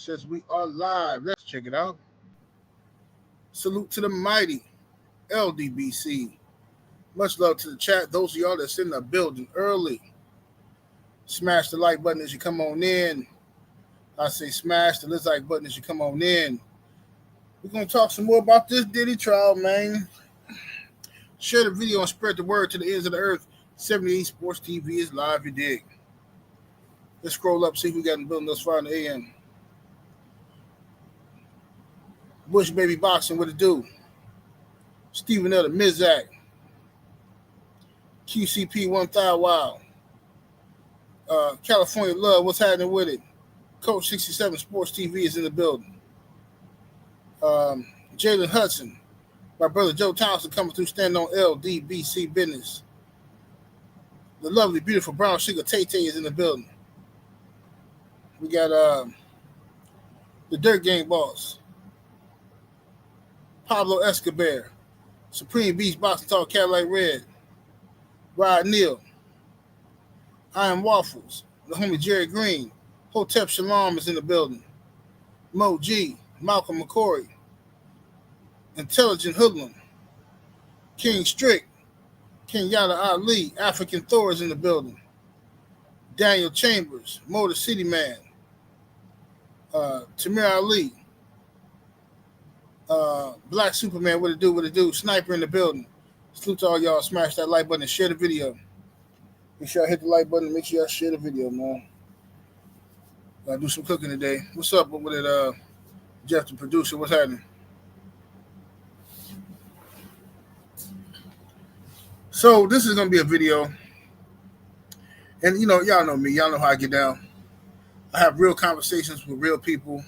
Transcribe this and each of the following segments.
Says we are live. Let's check it out. Salute to the mighty LDBC. Much love to the chat. Those of y'all that's in the building early, smash the like button as you come on in. I say smash the like button as you come on in. We're going to talk some more about this Diddy trial, man. Share the video and spread the word to the ends of the earth. 78 Sports TV is live, you dig. Let's scroll up, see if we got in the building thus far in the AM. Bush Baby Boxing, what it do? Stephen L. the Mizak. QCP 1000 Wild. California Love, what's happening with it? Coach 67 Sports TV is in the building. Jalen Hudson. My brother Joe Thompson coming through, standing on LDBC business. The lovely, beautiful brown sugar Tay-Tay is in the building. We got the Dirt Gang Boss. Pablo Escobar. Supreme Beast Boxing Talk Cadillac Red. Rod Neal. Iron Waffles. The homie Jerry Green. Hotep Shalom is in the building. Mo G. Malcolm McCory. Intelligent Hoodlum. King Strick. Kenyatta Ali. African Thor is in the building. Daniel Chambers. Motor City Man. Tamir Ali. Black Superman, what it do? Sniper in the building. Salute to all y'all. Smash that like button and share the video. Make sure I hit the like button and make sure y'all share the video, man. Gotta do some cooking today. What's up with it, Jeff, the producer? What's happening? So this is gonna be a video, and y'all know me. Y'all know how I get down. I have real conversations with real people,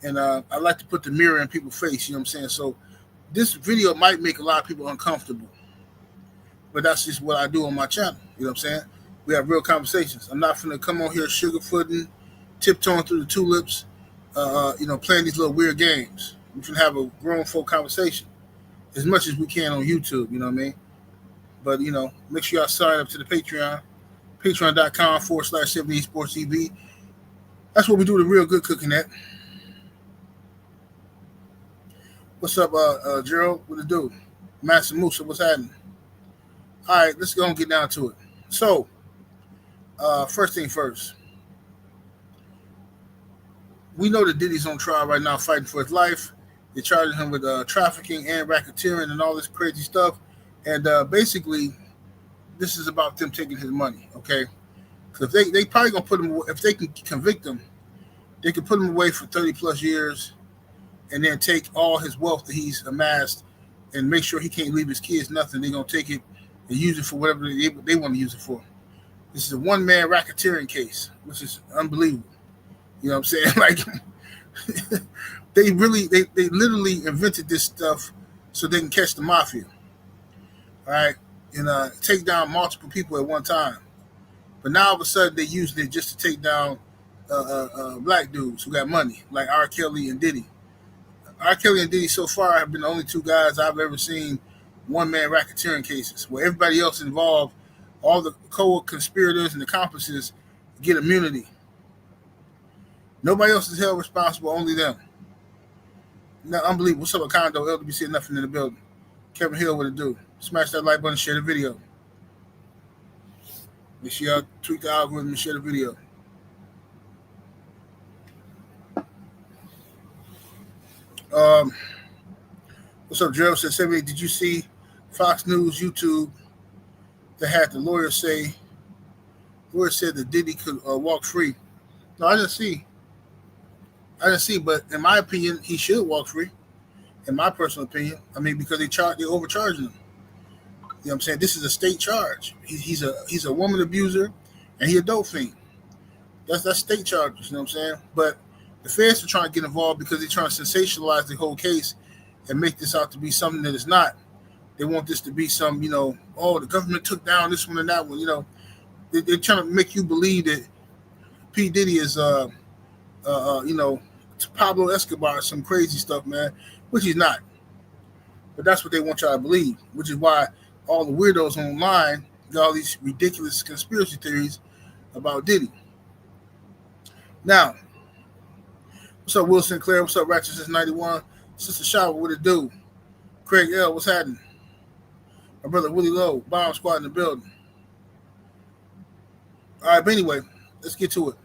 and I like to put the mirror in people's face. You know what I'm saying? So this video might make a lot of people uncomfortable, but that's just what I do on my channel. You know what I'm saying? We have real conversations. I'm not finna come on here sugarfooting, tiptoeing through the tulips, playing these little weird games. We can have a grown folk conversation as much as we can on YouTube. You know what I mean? But, make sure y'all sign up to the Patreon, patreon.com/78 Sports TV. That's where we do the real good cooking at. What's up, Gerald? What it do? Master Musa, what's happening? All right, let's go and get down to it. So, first thing first. We know that Diddy's on trial right now fighting for his life. They're charging him with trafficking and racketeering and all this crazy stuff. And basically, this is about them taking his money, okay? Because they probably going to put him away. If they can convict him, they can put him away for 30-plus years and then take all his wealth that he's amassed and make sure he can't leave his kids nothing. They're going to take it and use it for whatever they want to use it for. This is a one-man racketeering case, which is unbelievable. You know what I'm saying? Like, they literally invented this stuff so they can catch the mafia. All right? And take down multiple people at one time. But now all of a sudden they're using it just to take down black dudes who got money, like R. Kelly and Diddy. R. Kelly and Diddy so far have been the only two guys I've ever seen one-man racketeering cases where everybody else involved, all the co-conspirators and accomplices, get immunity. Nobody else is held responsible, only them. Now, unbelievable. What's up, Condo? LWC, nothing in the building. Kevin Hill, what it do? Smash that like button, share the video. Make sure y'all tweak the algorithm and share the video. What's up, Gerald? Said 78. Did you see Fox News YouTube that had the lawyer say? Lawyer said that Diddy could walk free. No, I didn't see, but in my opinion, he should walk free. In my personal opinion, I mean, because they're overcharging him. You know what I'm saying? This is a state charge. He's a woman abuser, and he a dope fiend. That's state charges. You know what I'm saying? But the feds are trying to get involved because they're trying to sensationalize the whole case and make this out to be something that it's not. They want this to be some, the government took down this one and that one. They're trying to make you believe that P. Diddy is, Pablo Escobar, some crazy stuff, man, which he's not. But that's what they want y'all to believe, which is why all the weirdos online got all these ridiculous conspiracy theories about Diddy. Now, What's up, Will Sinclair? What's up, Ratchet 91? Sister Shower, what it do? Craig L, what's happening? My brother Willie Lowe, Bomb Squad in the building. All right, but anyway, let's get to it.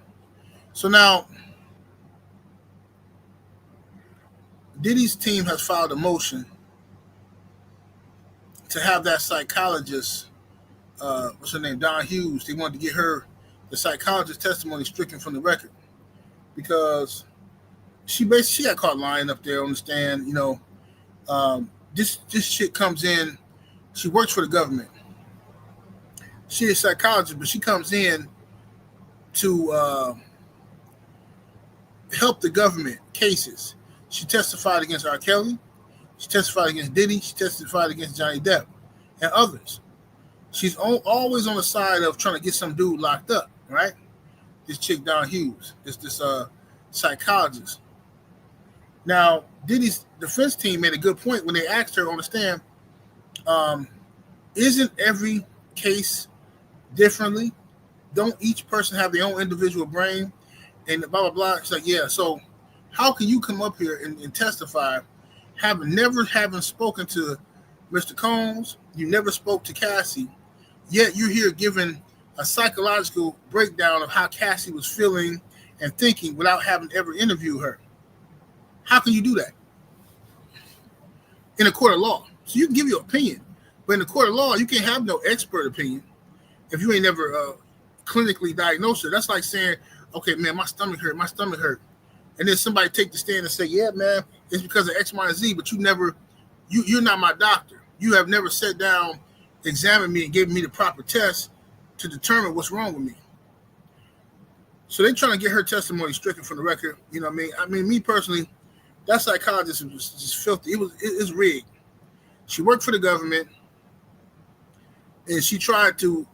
So now, Diddy's team has filed a motion to have that psychologist, what's her name, Don Hughes. They wanted to get the psychologist testimony stricken from the record because she got caught lying up there on the stand. This shit comes in. She works for the government. She is a psychologist, but she comes in to help the government cases. She testified against R. Kelly. She testified against Diddy. She testified against Johnny Depp and others. She's always on the side of trying to get some dude locked up, right? This chick, Don Hughes, this psychologist. Now, Diddy's defense team made a good point when they asked her on the stand, isn't every case differently? Don't each person have their own individual brain? And blah, blah, blah. It's like, yeah, so how can you come up here and testify, having spoken to Mr. Combs, you never spoke to Cassie, yet you're here giving a psychological breakdown of how Cassie was feeling and thinking without having ever interviewed her? How can you do that? In a court of law. So you can give your opinion, but in the court of law, you can't have no expert opinion if you ain't never clinically diagnosed it. That's like saying, okay, man, my stomach hurt. And then somebody take the stand and say, yeah, man, it's because of X, Y, and Z, but you're not my doctor. You have never sat down, examined me, and gave me the proper test to determine what's wrong with me. So they're trying to get her testimony stricken from the record. You know what I mean? I mean, me personally, that psychologist was just filthy. It's rigged. She worked for the government, and she tried to.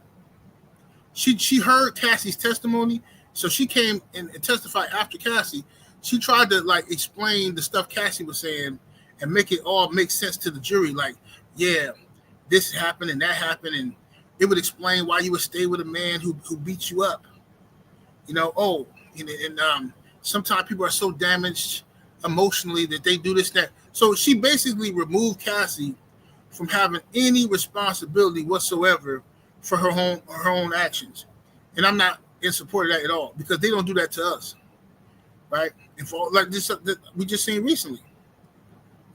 She heard Cassie's testimony, so she came and testified after Cassie. She tried to explain the stuff Cassie was saying and make it all make sense to the jury. Like, yeah, this happened and that happened, and it would explain why you would stay with a man who beat you up. Sometimes people are so damaged emotionally that they do this, that. So she basically removed Cassie from having any responsibility whatsoever for her own actions. And I'm not in support of that at all, because they don't do that to us, right? And for like this, we just seen recently,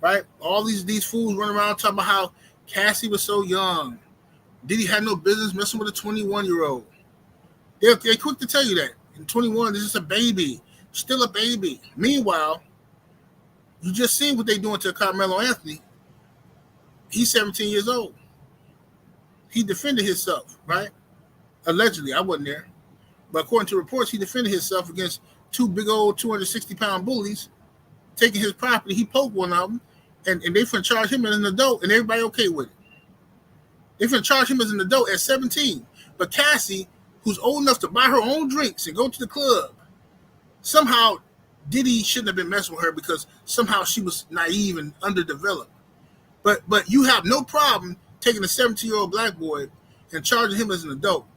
right? All these fools running around talking about how Cassie was so young. Diddy had no business messing with a 21-year-old. They're quick to tell you that. In 21, this is a baby, still a baby. Meanwhile, you just seen what they doing to Carmelo Anthony. He's 17 years old. He defended himself, right? Allegedly, I wasn't there. But according to reports, he defended himself against two big old 260-pound bullies taking his property. He poked one of them, and they finna charge him as an adult, and everybody okay with it. They finna charge him as an adult at 17. But Cassie, who's old enough to buy her own drinks and go to the club, somehow Diddy shouldn't have been messing with her because somehow she was naive and underdeveloped. But you have no problem taking a 17-year-old black boy and charging him as an adult.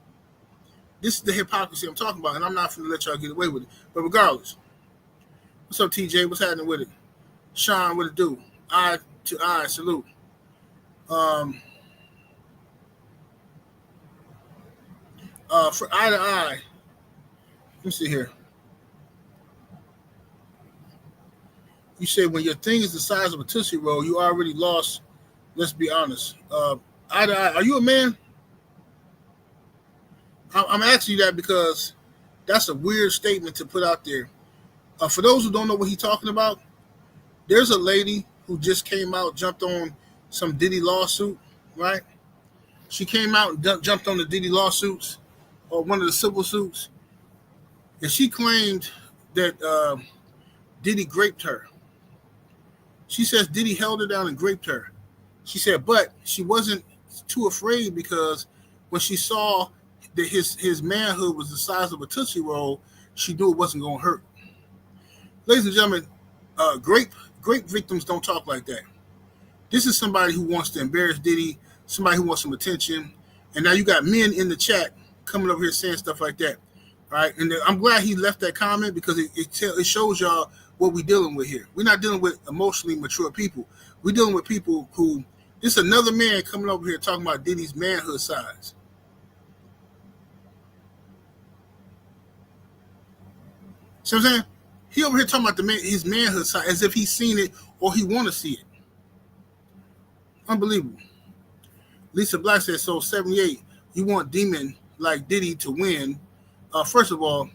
This is the hypocrisy I'm talking about, and I'm not going to let y'all get away with it. But regardless, what's up, TJ? What's happening with it? Sean, what it do? Eye to eye, salute. For eye to eye, let me see here. You say when your thing is the size of a Tootsie Roll, you already lost. Let's be honest. Eye to eye, are you a man? I'm asking you that because that's a weird statement to put out there. For those who don't know what he's talking about, there's a lady who just came out, jumped on some Diddy lawsuit, right? She came out and jumped on the Diddy lawsuits, or one of the civil suits, and she claimed that Diddy raped her. She says Diddy held her down and raped her. She said, but she wasn't too afraid because when she saw that his manhood was the size of a Tootsie Roll, she knew it wasn't going to hurt. Ladies and gentlemen, grape victims don't talk like that. This is somebody who wants to embarrass Diddy, somebody who wants some attention, and now you got men in the chat coming over here saying stuff like that, right? And I'm glad he left that comment because it shows y'all what we're dealing with here. We're not dealing with emotionally mature people. We're dealing with people who, this is another man coming over here talking about Diddy's manhood size. See what I'm saying? He over here talking about his manhood size as if he's seen it or he want to see it. Unbelievable. Lisa Black says, so 78, you want demon like Diddy to win. First of all,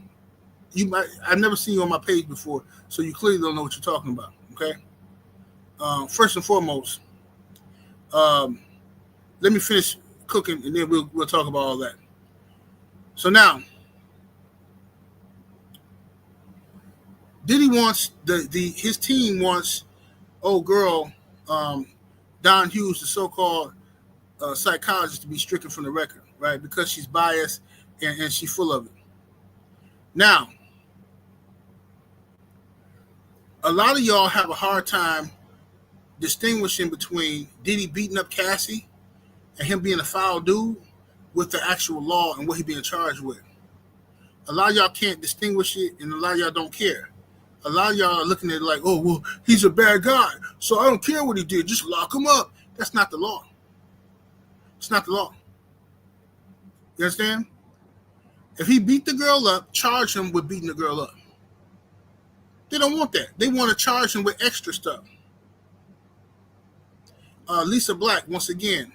I've never seen you on my page before, so you clearly don't know what you're talking about, okay? First and foremost, let me finish cooking, and then we'll talk about all that. So now, Diddy wants his team wants old girl Don Hughes, the so-called psychologist, to be stricken from the record, right? Because she's biased and she's full of it. Now, a lot of y'all have a hard time distinguishing between Diddy beating up Cassie and him being a foul dude with the actual law and what he's being charged with. A lot of y'all can't distinguish it, and a lot of y'all don't care. A lot of y'all are looking at it like, oh, well, he's a bad guy, so I don't care what he did. Just lock him up. That's not the law. It's not the law. You understand? If he beat the girl up, charge him with beating the girl up. They don't want that. They want to charge him with extra stuff. Lisa Black, once again,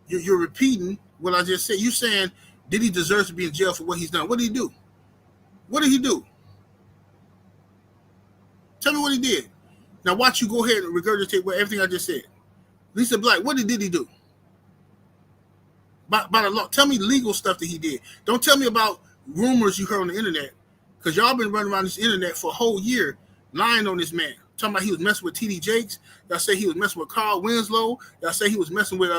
you're repeating what I just said. You're saying Diddy deserves to be in jail for what he's done. What did he do? What did he do? Tell me what he did. Now watch you go ahead and regurgitate everything I just said. Lisa Black, what did Diddy do? By the law, tell me legal stuff that he did. Don't tell me about rumors you heard on the internet, because y'all been running around this internet for a whole year lying on this man. Talking about he was messing with T.D. Jakes. Y'all say he was messing with Carl Winslow. Y'all say he was messing with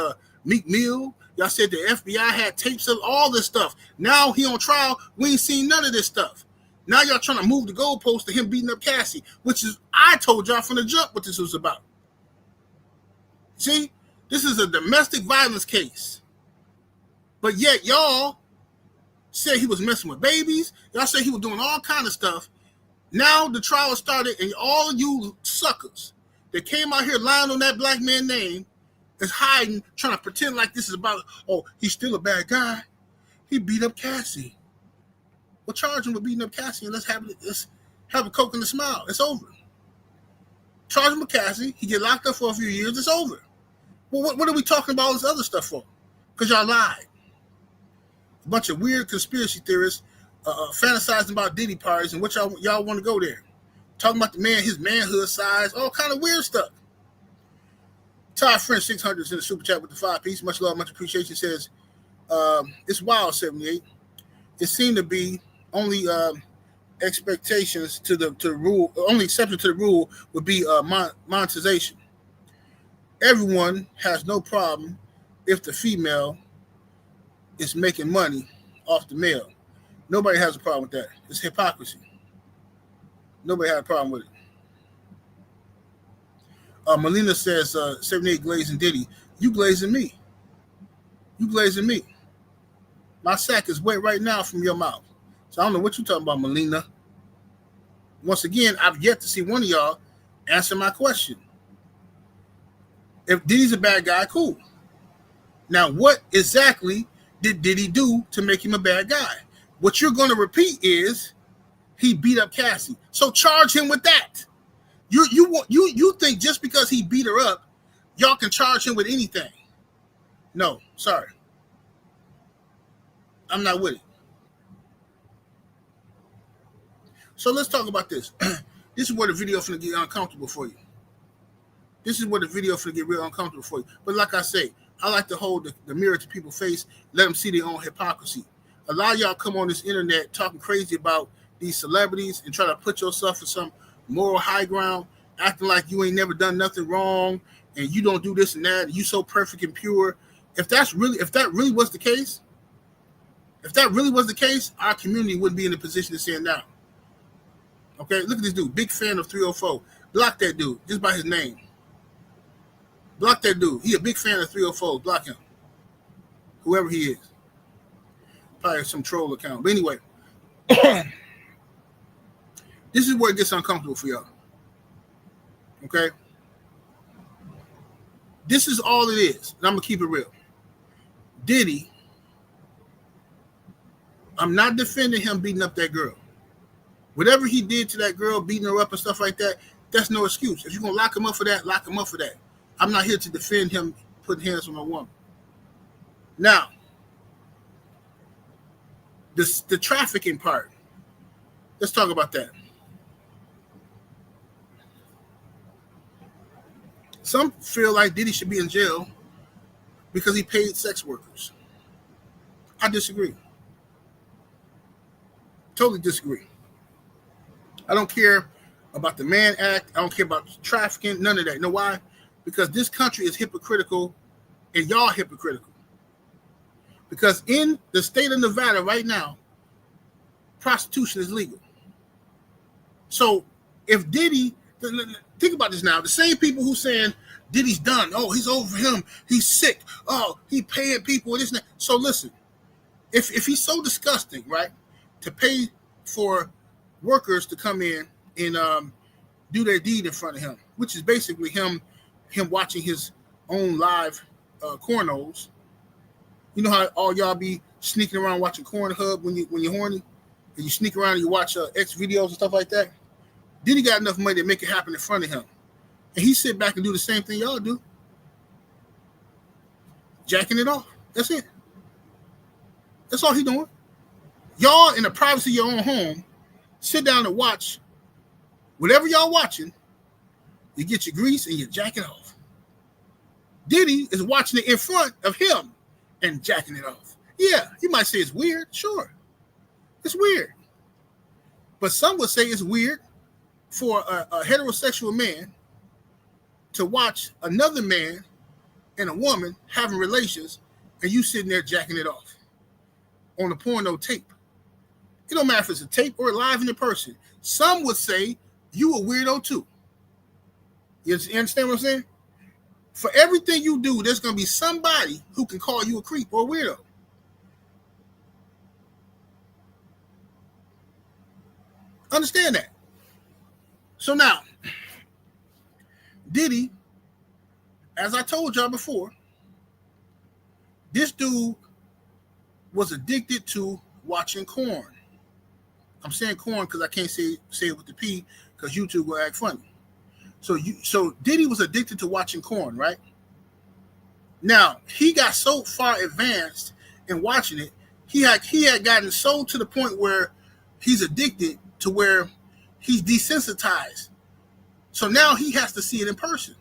Meek Mill. Y'all said the FBI had tapes of all this stuff. Now he on trial. We ain't seen none of this stuff. Now y'all trying to move the goalpost to him beating up Cassie, which is, I told y'all from the jump what this was about. See, this is a domestic violence case. But yet y'all said he was messing with babies. Y'all said he was doing all kind of stuff. Now the trial started, and all of you suckers that came out here lying on that black man's name is hiding, trying to pretend like this is about, oh, he's still a bad guy. He beat up Cassie. Well, charge him with beating up Cassie, and let's have a Coke and a smile. It's over. Charge him with Cassie. He get locked up for a few years. It's over. Well, what are we talking about all this other stuff for? Because y'all lied. A bunch of weird conspiracy theorists fantasizing about Diddy parties and what y'all want to go there. Talking about the man, his manhood size, all kind of weird stuff. Todd French 600 is in the super chat with the 5-piece. Much love, much appreciation. Says, it's wild, 78. It seemed to be only expectations to the rule, only exception to the rule would be monetization. Everyone has no problem if the female is making money off the male. Nobody has a problem with that. It's hypocrisy. Nobody had a problem with it. Melina says, 78 glazing Diddy. You glazing me. You glazing me. My sack is wet right now from your mouth. So I don't know what you're talking about, Melina. Once again, I've yet to see one of y'all answer my question. If Diddy's a bad guy, cool. Now, what exactly did Diddy do to make him a bad guy? What you're going to repeat is he beat up Cassie. So charge him with that. You think just because he beat her up, y'all can charge him with anything. No, sorry. I'm not with it. So let's talk about this. This is where the video is going to get uncomfortable for you. This is where the video is going to get real uncomfortable for you. But like I say, I like to hold the mirror to people's face, let them see their own hypocrisy. A lot of y'all come on this internet talking crazy about these celebrities and try to put yourself in some moral high ground, acting like you ain't never done nothing wrong and you don't do this and that, and you so perfect and pure. If that really was the case, our community wouldn't be in the position to stand down. Okay, look at this dude, big fan of 304. Block that dude just by his name. Block that dude. He a big fan of 304. Block him. Whoever he is. Probably some troll account. But anyway. This is where it gets uncomfortable for y'all. Okay? This is all it is. And I'm going to keep it real. Diddy, I'm not defending him beating up that girl. Whatever he did to that girl, beating her up and stuff like that, that's no excuse. If you're going to lock him up for that, lock him up for that. I'm not here to defend him putting hands on a woman. Now, the trafficking part. Let's talk about that. Some feel like Diddy should be in jail because he paid sex workers. I disagree. Totally disagree. I don't care about the Mann Act. I don't care about trafficking. None of that. You know why? Because this country is hypocritical and y'all hypocritical. Because in the state of Nevada right now, prostitution is legal. So if Diddy, think about this now, the same people who saying Diddy's done, oh, he's over him, he's sick, oh, he paying people, this and that. So listen, if he's so disgusting, right, to pay for workers to come in and do their deed in front of him, which is basically him watching his own live cornos. You know how all y'all be sneaking around watching Pornhub when you're horny, and you sneak around and you watch X videos and stuff like that. Diddy got enough money to make it happen in front of him, and he sit back and do the same thing y'all do, jacking it off. That's it. That's all he doing. Y'all in the privacy of your own home, sit down and watch whatever y'all watching. You get your grease and you jack it off. Diddy is watching it in front of him and jacking it off. Yeah, you might say it's weird. Sure, it's weird. But some would say it's weird for a heterosexual man to watch another man and a woman having relations and you sitting there jacking it off on a porno tape. It don't matter if it's a tape or live in person. Some would say you a weirdo too. You understand what I'm saying? For everything you do, there's going to be somebody who can call you a creep or a weirdo. Understand that. So now, Diddy, as I told y'all before, this dude was addicted to watching corn. I'm saying corn because I can't say it with the P because YouTube will act funny. So Diddy was addicted to watching corn, right? Now, he got so far advanced in watching it, he had gotten so to the point where he's addicted to where he's desensitized. So now he has to see it in person.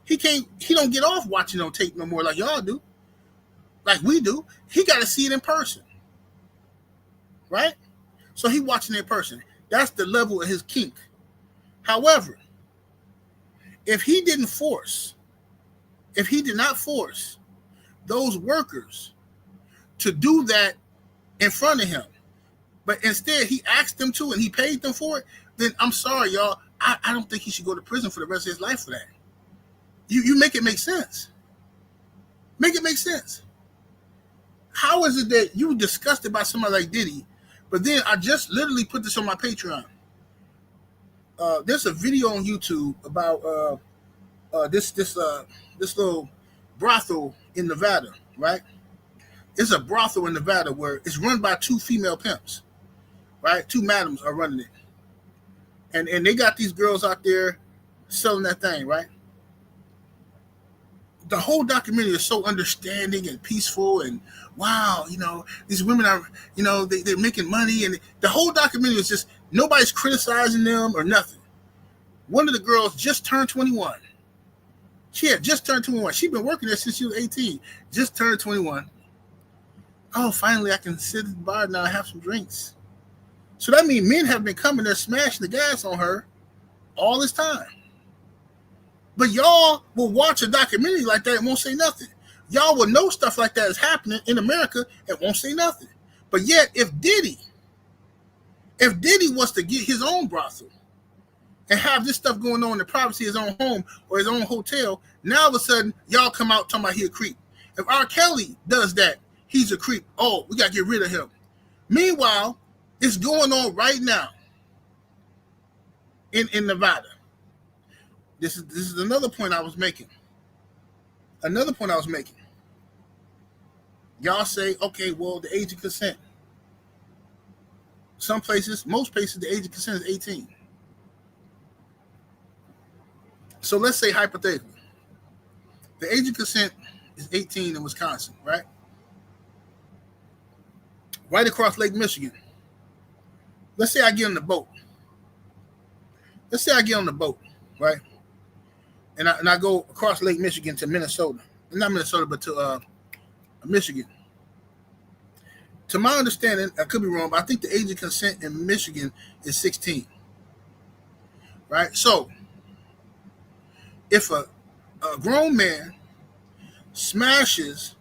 He don't get off watching on tape no more like y'all do, like we do. He got to see it in person, right? So he watching it in person. That's the level of his kink. However, if he did not force those workers to do that in front of him, but instead he asked them to and he paid them for it, then I'm sorry, y'all. I don't think he should go to prison for the rest of his life for that. You make it make sense. Make it make sense. How is it that you disgusted by somebody like Diddy, but then I just literally put this on my Patreon. There's a video on YouTube about this little brothel in Nevada, right? It's a brothel in Nevada where it's run by two female pimps, right? Two madams are running it. And they got these girls out there selling that thing, right? The whole documentary is so understanding and peaceful and wow, these women are, they're making money, and the whole documentary is just nobody's criticizing them or nothing. One of the girls just turned 21. She had just turned 21. She'd been working there since she was 18. Just turned 21. Oh, finally I can sit at the bar now and have some drinks. So that means men have been coming there smashing the gas on her all this time. But y'all will watch a documentary like that and won't say nothing. Y'all will know stuff like that is happening in America and won't say nothing. But yet, if Diddy wants to get his own brothel and have this stuff going on in the privacy of his own home or his own hotel, now all of a sudden, y'all come out talking about he a creep. If R. Kelly does that, he's a creep. Oh, we got to get rid of him. Meanwhile, it's going on right now. in Nevada. This is another point I was making. Another point I was making. Y'all say, okay, well, the age of consent. Some places, most places, the age of consent is 18. So let's say hypothetically, the age of consent is 18 in Wisconsin, right? Right across Lake Michigan. Let's say I get on the boat. Let's say I get on the boat, right? And I go across Lake Michigan to Minnesota. Not Minnesota, but to Michigan. To my understanding, I could be wrong, but I think the age of consent in Michigan is 16. Right? So, if a grown man smashes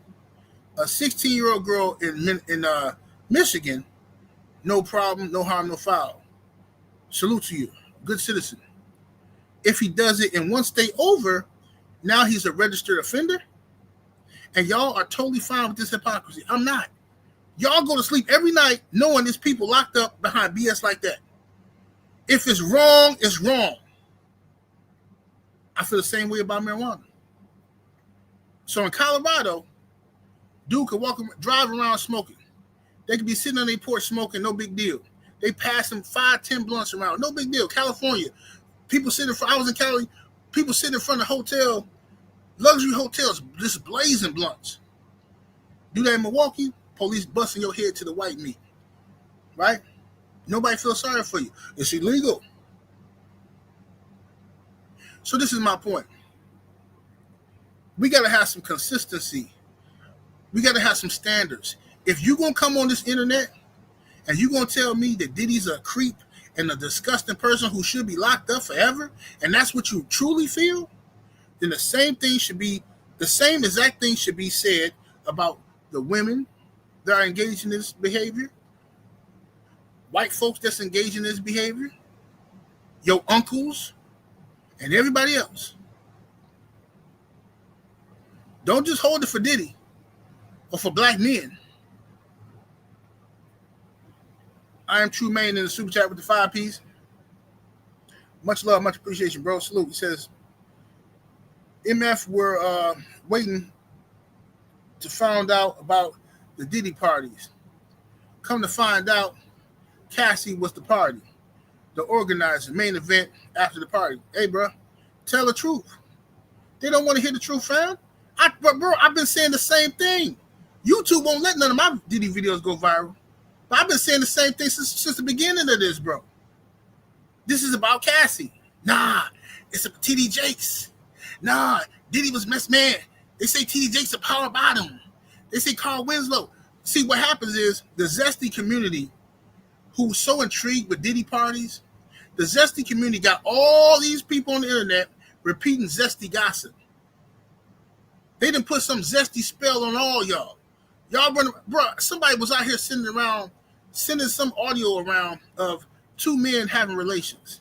a 16-year-old girl in Michigan, no problem, no harm, no foul. Salute to you. Good citizen. If he does it in one state over, now he's a registered offender, and y'all are totally fine with this hypocrisy. I'm not. Y'all go to sleep every night knowing there's people locked up behind BS like that. If it's wrong, it's wrong. I feel the same way about marijuana. So in Colorado, dude could drive around smoking. They could be sitting on their porch smoking, no big deal. They pass them 5-10 blunts around, no big deal. California, people sitting in front. I was in Cali. People sitting in front of luxury hotels, just blazing blunts. Do that in Milwaukee, police busting your head to the white meat, right? Nobody feels sorry for you. It's illegal. So this is my point. We got to have some consistency. We got to have some standards. If you're going to come on this internet and you're going to tell me that Diddy's a creep and a disgusting person who should be locked up forever, and that's what you truly feel, then the same exact thing should be said about the women that are engaged in this behavior, white folks that's engaged in this behavior, your uncles, and everybody else. Don't just hold it for Diddy or for black men. I am True Main in the super chat with the 5-piece. Much love, much appreciation, bro. Salute. He says, MF were waiting to find out about the Diddy parties. Come to find out, Cassie was the party, the organizer, main event after the party. Hey, bro, tell the truth. They don't want to hear the truth, fam. Bro, I've been saying the same thing. YouTube won't let none of my Diddy videos go viral. But I've been saying the same thing since the beginning of this, bro. This is about Cassie. Nah, it's a TD Jakes. Nah, Diddy was mess man. They say TD Jakes a power bottom. They say Carl Winslow. See, what happens is the Zesty community, who's so intrigued with Diddy parties, the Zesty community got all these people on the internet repeating Zesty gossip. They done put some Zesty spell on all y'all. Y'all, bro, somebody was out here sending some audio around of two men having relations.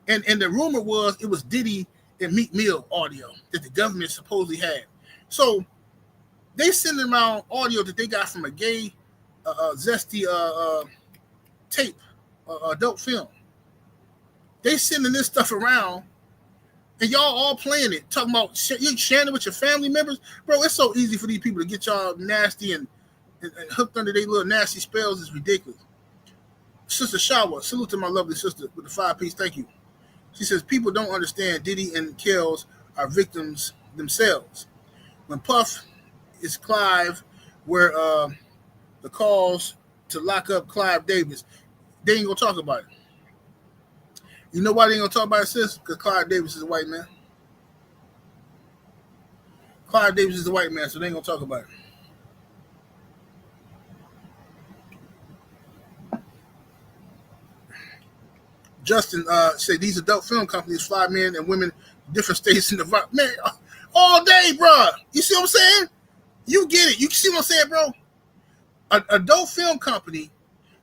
And the rumor was it was Diddy and Meek Mill audio that the government supposedly had. So they sending around audio that they got from a gay Zesty tape, adult film. They sending this stuff around, and y'all all playing it, talking about you sharing it with your family members. Bro, it's so easy for these people to get y'all nasty and hooked under their little nasty spells. It's ridiculous. Sister Shawa, salute to my lovely sister with the 5-piece. Thank you. She says, people don't understand Diddy and Kells are victims themselves. When Puff is Clive, where the calls to lock up Clive Davis, they ain't going to talk about it. You know why they ain't going to talk about it, sis? Because Clive Davis is a white man. Clive Davis is a white man, so they ain't going to talk about it. Justin said these adult film companies fly men and women different states in the man all day, bro. You see what I'm saying? You get it. You see what I'm saying, bro? An adult film company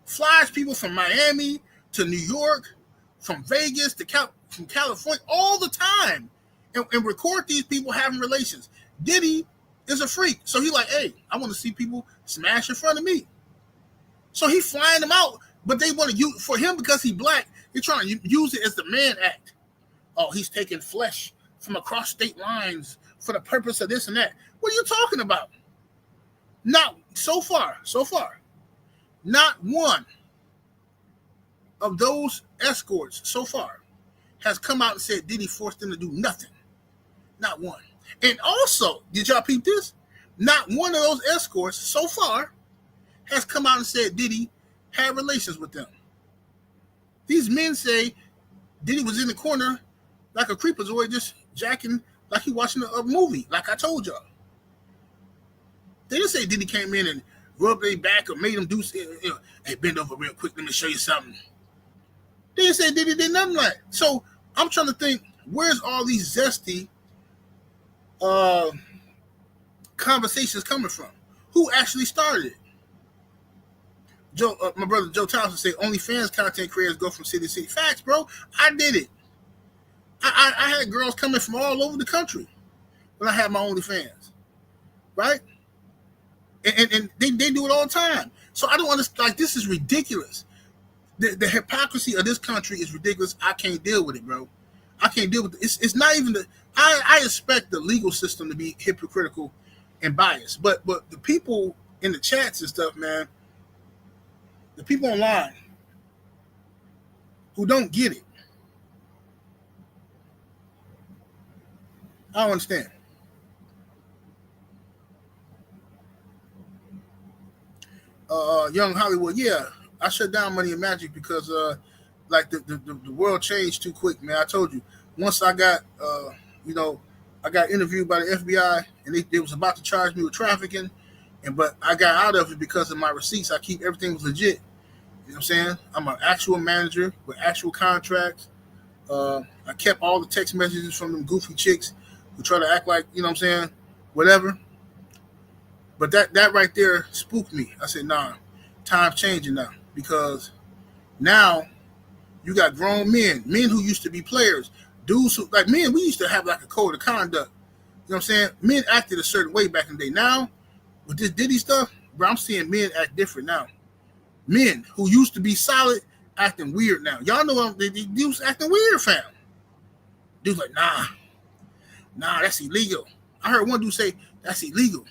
flies people from Miami to New York, from Vegas to from California all the time, and record these people having relations. Diddy is a freak, so he like, hey, I want to see people smash in front of me. So he flying them out, but they want to use for him because he black. You're trying to use it as the Mann Act. Oh, he's taking flesh from across state lines for the purpose of this and that. What are you talking about? Not so far, not one of those escorts so far has come out and said Diddy forced them to do nothing. Not one. And also, did y'all peep this? Not one of those escorts so far has come out and said Diddy had relations with them. These men say Diddy was in the corner like a creepazoid, just jacking like he watching a movie, like I told y'all. They didn't say Diddy came in and rubbed their back or made them do, hey, bend over real quick, let me show you something. They didn't say Diddy did nothing like that. So I'm trying to think, where's all these zesty conversations coming from? Who actually started it? Joe, my brother Joe Thompson said OnlyFans content creators go from city to city. Facts, bro. I did it. I had girls coming from all over the country when I had my OnlyFans, right? And they do it all the time. So I don't understand. Like, this is ridiculous. The hypocrisy of this country is ridiculous. I can't deal with it, bro. I can't deal with it. It's not even the. I expect the legal system to be hypocritical and biased, but the people in the chats and stuff, man, the people online who don't get it, I don't understand. Young Hollywood, yeah, I shut down Money and Magic because like the world changed too quick, man. I told you, once I got I got interviewed by the FBI and they was about to charge me with trafficking, but I got out of it because of my receipts. I keep everything was legit. You know what I'm saying? I'm an actual manager with actual contracts. I kept all the text messages from them goofy chicks who try to act like, you know what I'm saying, whatever. But that right there spooked me. I said, nah, time's changing now, because now you got grown men who used to be players, dudes who, like men, we used to have like a code of conduct. You know what I'm saying? Men acted a certain way back in the day. Now, with this Diddy stuff, bro, I'm seeing men act different now. Men who used to be solid acting weird now. Y'all know they dudes acting weird, fam. Dudes like, nah, that's illegal. I heard one dude say, that's illegal.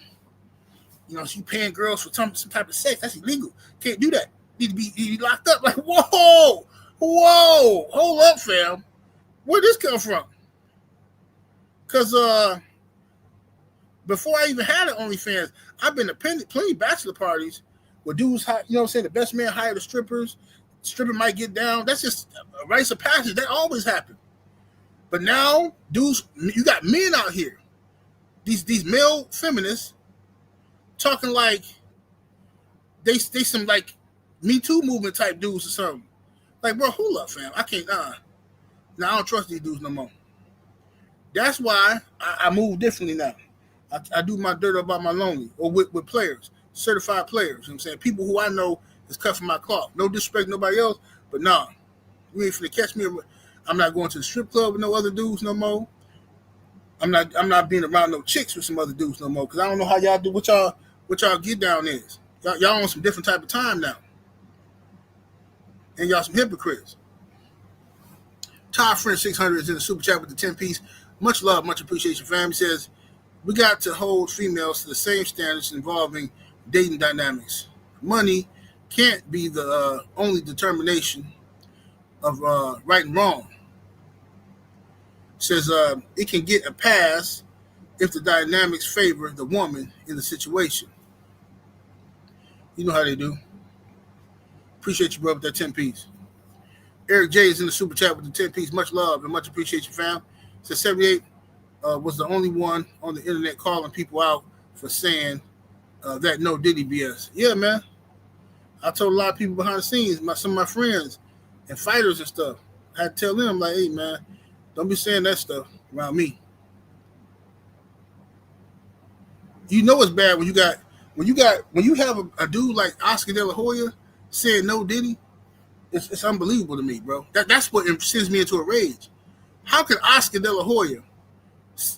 You know, she paying girls for some type of sex. That's illegal. Can't do that. Need to be locked up. Like, whoa, hold up, fam. Where'd this come from? Because before I even had an OnlyFans, I've been to plenty bachelor parties where dudes, you know what I'm saying, the best man hired the strippers. Stripper might get down. That's just a rites of passage. That always happened. But now, dudes, you got men out here, these male feminists, talking like they some like Me Too movement type dudes or something. Like, bro, hold up, fam. I can't. I don't trust these dudes no more. That's why I move differently now. I do my dirt about my lonely, or with players, certified players. You know what I'm saying? People who I know is cut from my cloth. No disrespect to nobody else, but nah, you ain't finna catch me. I'm not going to the strip club with no other dudes no more. I'm not being around no chicks with some other dudes no more, because I don't know how y'all do what y'all get down is. Y'all on some different type of time now. And y'all some hypocrites. Todd French 600 is in the super chat with the 10-piece. Much love, much appreciation, fam. He says, we got to hold females to the same standards involving dating dynamics. Money can't be the only determination of right and wrong. Says it can get a pass if the dynamics favor the woman in the situation. You know how they do. Appreciate you, bro, with that 10-piece. Eric J is in the super chat with the 10-piece. Much love and much appreciation, fam. Says 78 was the only one on the internet calling people out for saying that no Diddy BS. Yeah, man. I told a lot of people behind the scenes, some of my friends and fighters and stuff. I had to tell them, like, hey, man, don't be saying that stuff around me. You know it's bad when you have a dude like Oscar De La Hoya saying no Diddy. It's unbelievable to me, bro. That's what sends me into a rage. How can Oscar De La Hoya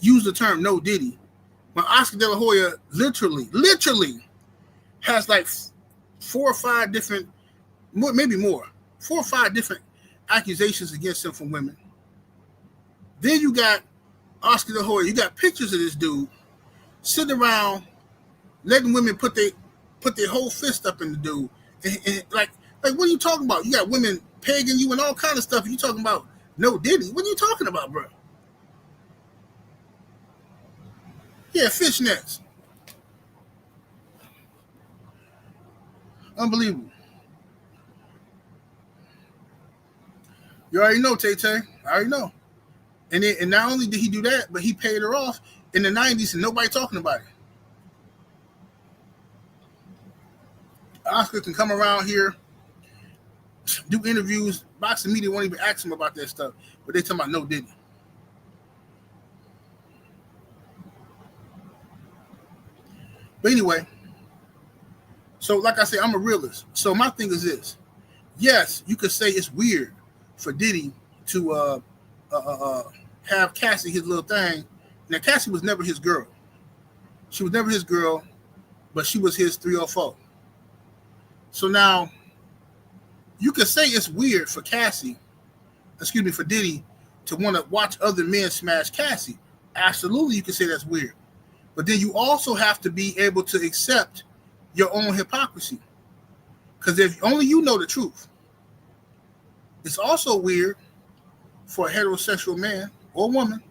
use the term no Diddy when Oscar De La Hoya literally has like 4 or 5 different, maybe more, 4 or 5 different accusations against him from women. Then you got Oscar the Hoya. You got pictures of this dude sitting around letting women put their whole fist up in the dude. And like what are you talking about? You got women pegging you and all kind of stuff. And you talking about no Diddy? What are you talking about, bro? Yeah, fishnets. Unbelievable. You already know, Tay-Tay. I already know. And not only did he do that, but he paid her off in the 90s and nobody talking about it. Oscar can come around here, do interviews. Boxing media won't even ask him about that stuff. But they talking about no Diddy. But anyway, so like I said, I'm a realist. So my thing is this. Yes, you could say it's weird for Diddy to have Cassie his little thing. Now, Cassie was never his girl. She was never his girl, but she was his 304. So now, you could say it's weird for for Diddy to want to watch other men smash Cassie. Absolutely, you could say that's weird. But then you also have to be able to accept your own hypocrisy. Because if only you know the truth. It's also weird for a heterosexual man or woman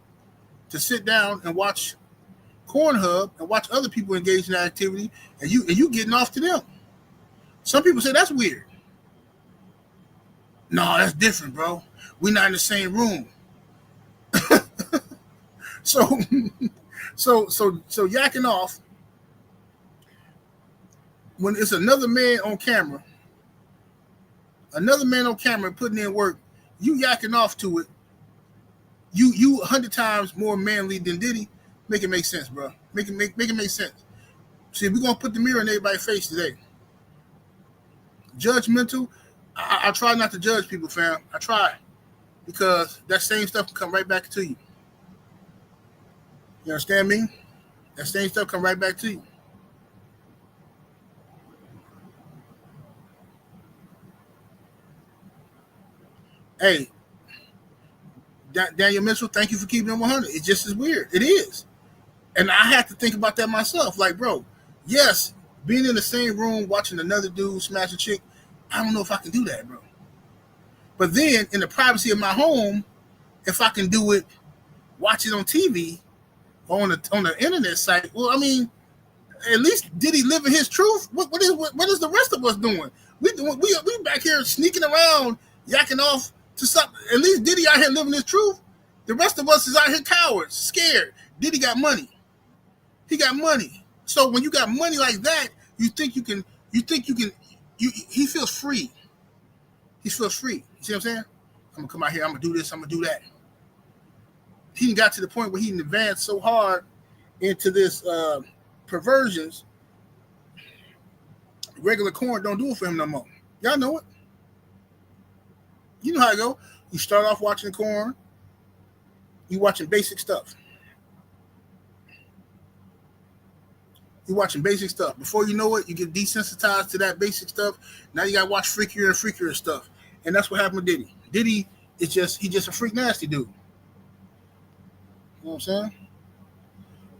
to sit down and watch Pornhub and watch other people engage in that activity and you getting off to them. Some people say that's weird. No, that's different, bro. We're not in the same room. So yakking off when it's another man on camera putting in work, you yakking off to it. You 100 times more manly than Diddy. Make it make sense, bro. Make it make sense. See, we're gonna put the mirror in everybody's face today. Judgmental. I try not to judge people, fam. I try because that same stuff can come right back to you. You understand me? That same stuff come right back to you. Hey, Daniel Mitchell, thank you for keeping it 100. It just is weird. It is. And I had to think about that myself. Like, bro, yes, being in the same room watching another dude smash a chick, I don't know if I can do that, bro. But then in the privacy of my home, if I can do it, watch it on TV or on the internet site, well, I mean, at least Diddy living his truth. What is the rest of us doing? We back here sneaking around, yakking off to something. At least Diddy out here living his truth. The rest of us is out here cowards, scared. Diddy got money. He got money. So when you got money like that, he feels free. He feels free. You see what I'm saying? I'm gonna come out here, I'm gonna do this, I'm gonna do that. He got to the point where he advanced so hard into this perversions. Regular corn don't do it for him no more. Y'all know it. You know how it go. You start off watching corn. You watching basic stuff. You're watching basic stuff. Before you know it, you get desensitized to that basic stuff. Now you gotta watch freakier and freakier stuff. And that's what happened with Diddy. Diddy is just a freak nasty dude. You know what I'm saying?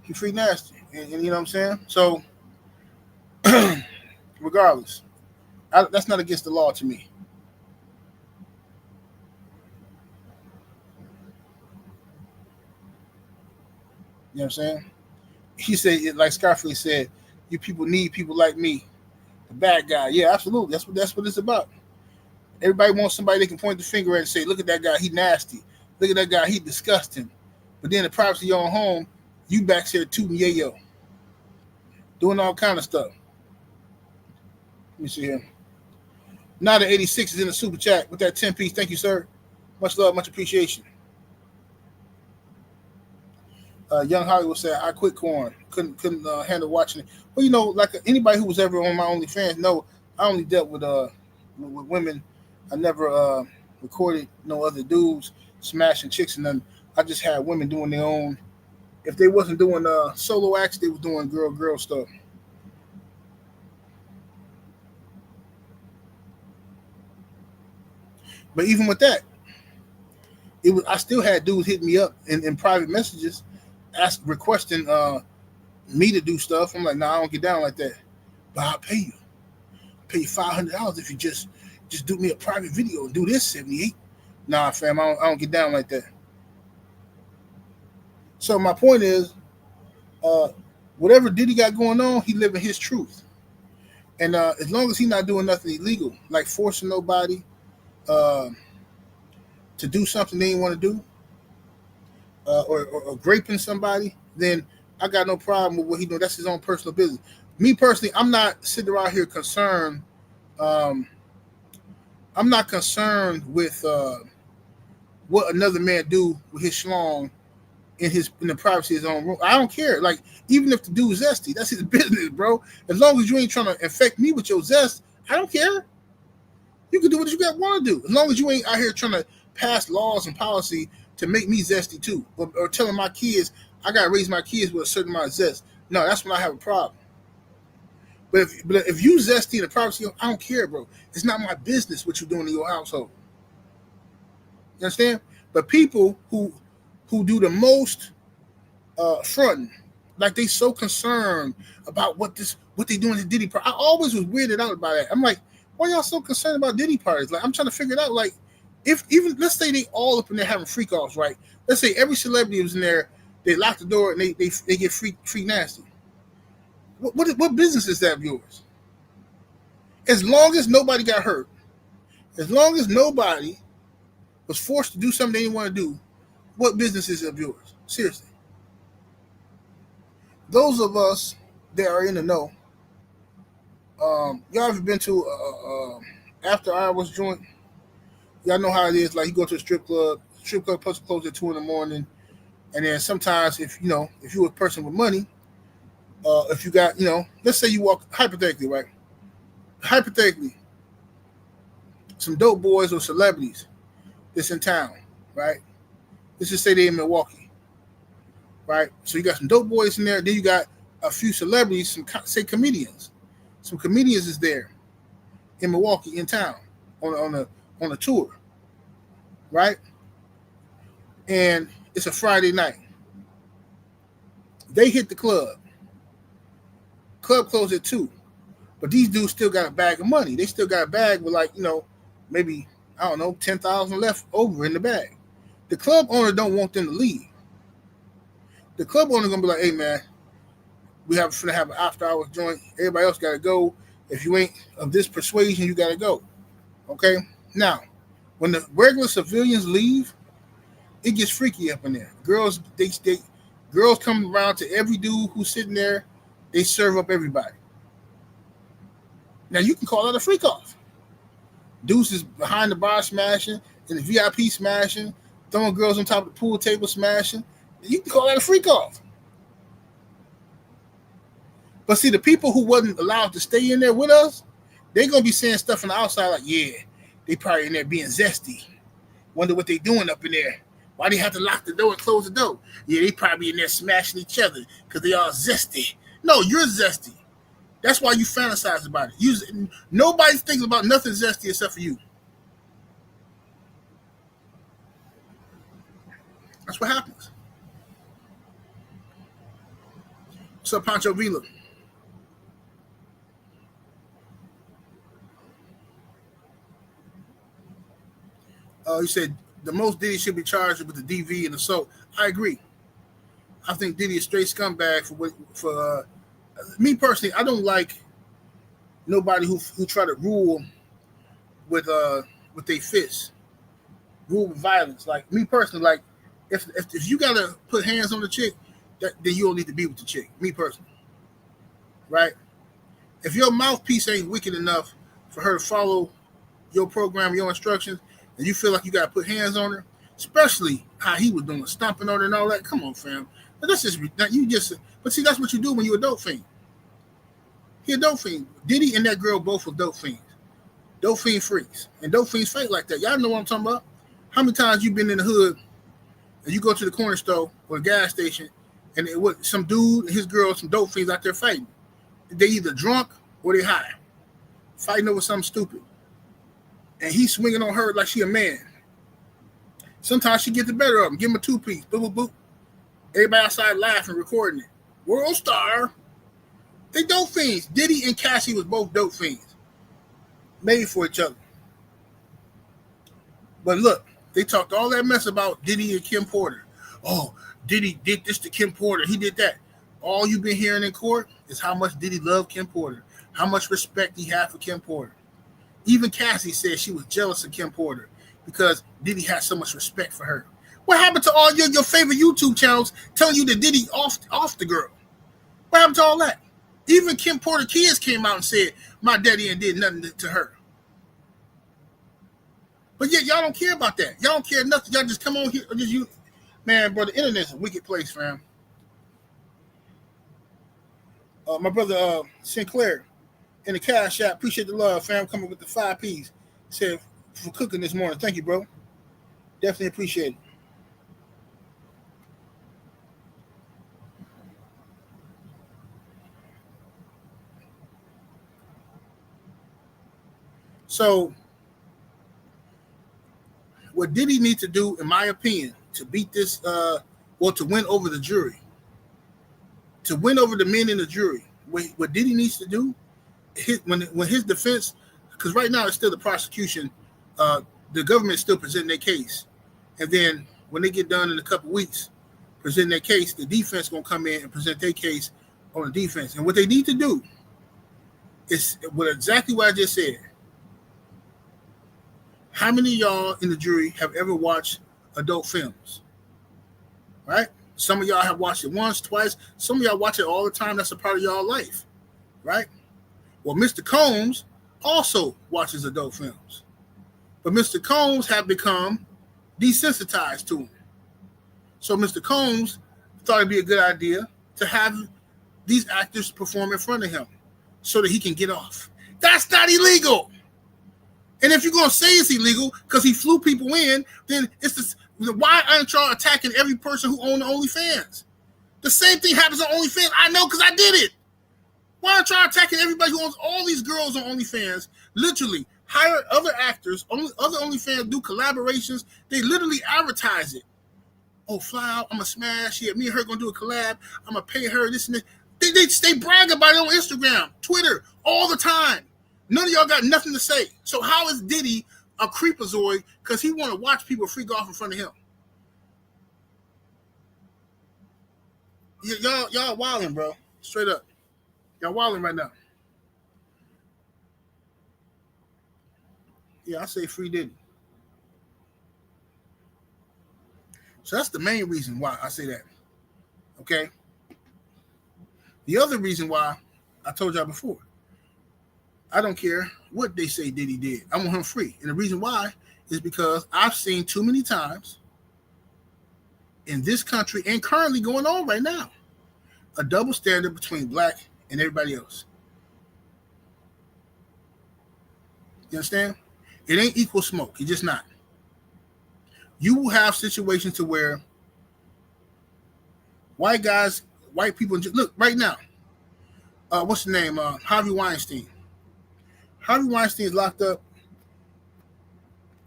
He freak nasty. And you know what I'm saying? So regardless, that's not against the law to me. You know what I'm saying? He said, like Scarface said, you people need people like me, the bad guy. Yeah, absolutely. That's what it's about. Everybody wants somebody they can point the finger at and say, look at that guy, he nasty. Look at that guy, he disgusting. But then the privacy of your own home, you back here tooting yayo, doing all kind of stuff. Let me see here. Now the 86 is in the super chat with that 10 piece. Thank you, sir. Much love, much appreciation. Young Hollywood said, I quit corn. Couldn't handle watching it. Well, you know, like anybody who was ever on my OnlyFans know, I only dealt with women. I never recorded no other dudes smashing chicks and nothing. I just had women doing their own. If they wasn't doing solo acts, they was doing girl stuff. But even with that, I still had dudes hitting me up in private messages, requesting me to do stuff. I'm like, nah, I don't get down like that. But I'll pay you. Pay you $500 if you just do me a private video and do this 78. Nah, fam, I don't get down like that. So my point is, whatever Diddy got going on, he living his truth. And as long as he's not doing nothing illegal, like forcing nobody to do something they didn't want to do, or graping somebody, then I got no problem with what he's doing. That's his own personal business. Me personally, I'm not sitting around here concerned. I'm not concerned with what another man do with his schlong in the privacy of his own room. I don't care. Like, even if the dude's zesty, that's his business, bro. As long as you ain't trying to infect me with your zest, I don't care. You can do what you want to do. As long as you ain't out here trying to pass laws and policy to make me zesty too, or telling my kids I gotta raise my kids with a certain amount of zest. No, that's when I have a problem. But if you zesty in the privacy, I don't care, bro. It's not my business what you're doing in your household. You understand? But people who do the most fronting, like they so concerned about what they doing to Diddy party. I always was weirded out by that. I'm like, why y'all so concerned about Diddy parties? Like, I'm trying to figure it out. Like, if even let's say they all up in there having freak offs, right? Let's say every celebrity was in there, they lock the door and they get freak nasty. What business is that of yours? As long as nobody got hurt, as long as nobody was forced to do something they didn't want to do, what business is it of yours? Seriously. Those of us that are in the know, y'all ever been to after hours joint? Y'all know how it is. Like, you go to a strip club plus close at 2 a.m, and then sometimes if you're a person with money, if you got, let's say you walk, hypothetically, right? Hypothetically, some dope boys or celebrities that's in town, right? Let's just say they're in Milwaukee, right? So you got some dope boys in there. Then you got a few celebrities, say comedians. Some comedians is there in Milwaukee, in town, on a tour, right? And it's a Friday night. They hit the club. Club closed at 2. But these dudes still got a bag of money. They still got a bag with, like, maybe, I don't know, 10,000 left over in the bag. The club owner don't want them to leave. The club owner gonna be like, hey man, we have an after hours joint. Everybody else gotta go. If you ain't of this persuasion, you gotta go. Okay? Now, when the regular civilians leave, it gets freaky up in there. Girls come around to every dude who's sitting there. They serve up everybody. Now, you can call that a freak off. Dudes is behind the bar smashing, and the VIP smashing, throwing girls on top of the pool table smashing. You can call that a freak off. But see, the people who wasn't allowed to stay in there with us, they're going to be saying stuff on the outside like, yeah, they probably in there being zesty. Wonder what they doing up in there. Why they have to lock the door and close the door? Yeah, they probably in there smashing each other because they all zesty. No, you're zesty. That's why you fantasize about it. Nobody's thinking about nothing zesty except for you. That's what happens. What's up, Pancho Villa? You said the most Diddy should be charged with the DV and assault. I agree. I think Diddy is straight scumbag for me personally. I don't like nobody who try to rule with their fists, rule with violence. Like me personally, like if you gotta put hands on the chick, then you don't need to be with the chick. Me personally, right? If your mouthpiece ain't wicked enough for her to follow your program, your instructions, and you feel like you gotta put hands on her, especially how he was doing, stomping on her and all that. Come on, fam. But that's just But see, that's what you do when you're a dope fiend. He a dope fiend. Diddy and that girl both were dope fiends. Dope fiend freaks. And dope fiends fight like that. Y'all know what I'm talking about. How many times you been in the hood and you go to the corner store or a gas station and some dude and his girl, some dope fiends out there fighting. They either drunk or they high. Fighting over something stupid. and he's swinging on her like she a man. Sometimes she gets the better of him. Give him a two-piece. Boop, boop, boop. Everybody outside laughing, recording it. World star. They dope fiends. Diddy and Cassie was both dope fiends. Made for each other. But look, they talked all that mess about Diddy and Kim Porter. Oh, Diddy did this to Kim Porter. He did that. All you've been hearing in court is how much Diddy loved Kim Porter. How much respect he had for Kim Porter. Even Cassie said she was jealous of Kim Porter because Diddy had so much respect for her. What happened to all your favorite YouTube channels telling you that Diddy off the girl? What happened to all that? Even Kim Porter kids came out and said, my daddy ain't did nothing to her. But yet y'all don't care about that. Y'all don't care nothing. Y'all just come on here. Man, bro, the internet's a wicked place, fam. My brother Sinclair in the Cash App, appreciate the love, fam, coming with the 5 P's. Said for cooking this morning. Thank you, bro. Definitely appreciate it. So, what Diddy needs to do, in my opinion, to beat this, or to win over the jury, to win over the men in the jury, what Diddy needs to do, when his defense, because right now it's still the prosecution, the government is still presenting their case, and then when they get done in a couple weeks presenting their case, the defense gonna come in and present their case on the defense. And what they need to do is exactly what I just said. How many of y'all in the jury have ever watched adult films? Right? Some of y'all have watched it once, twice. Some of y'all watch it all the time. That's a part of y'all life. Right? Well, Mr. Combs also watches adult films. But Mr. Combs have become desensitized to them. So Mr. Combs thought it'd be a good idea to have these actors perform in front of him so that he can get off. That's not illegal. And if you're going to say it's illegal because he flew people in, then it's this, why aren't y'all attacking every person who owns OnlyFans? The same thing happens on OnlyFans. I know because I did it. Why aren't y'all attacking everybody who owns all these girls on OnlyFans? Literally, hire other actors, other OnlyFans do collaborations. They literally advertise it. Oh, fly out, I'm going to smash. Yeah, me and her going to do a collab. I'm going to pay her this and that. They brag about it on Instagram, Twitter, all the time. None of y'all got nothing to say. So how is Diddy a creepazoid because he want to watch people freak off in front of him? Y'all wilding, bro. Straight up. Y'all wilding right now. Yeah, I say free Diddy. So that's the main reason why I say that. Okay? The other reason why I told y'all before, I don't care what they say Diddy did. I want him free. And the reason why is because I've seen too many times in this country and currently going on right now, a double standard between black and everybody else. You understand? It ain't equal smoke. It's just not. You will have situations to where white people, look, right now, what's the name? Harvey Weinstein. Harvey Weinstein is locked up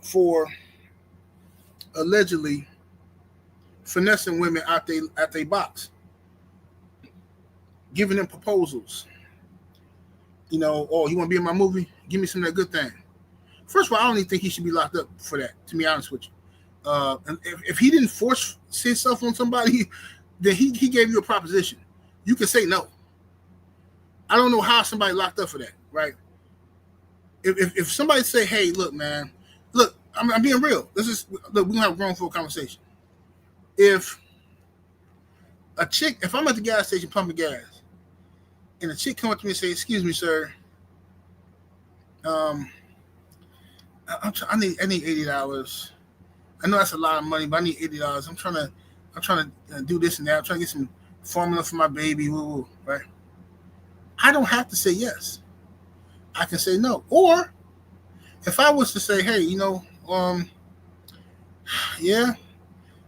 for allegedly finessing women at they box, giving them proposals. You know, oh, you want to be in my movie? Give me some of that good thing. First of all, I don't even think he should be locked up for that, to be honest with you. And if he didn't force himself on somebody, then he gave you a proposition. You can say no. I don't know how somebody locked up for that, right? If somebody say, hey, look, man, look, I'm being real. Look, we're gonna have a grown folk conversation. If I'm at the gas station pumping gas, and a chick come up to me and say, excuse me, sir, I need $80. I know that's a lot of money, but I need $80. I'm trying to do this and that. I'm trying to get some formula for my baby, right? I don't have to say yes. I can say no. Or if I was to say, hey, you know, yeah,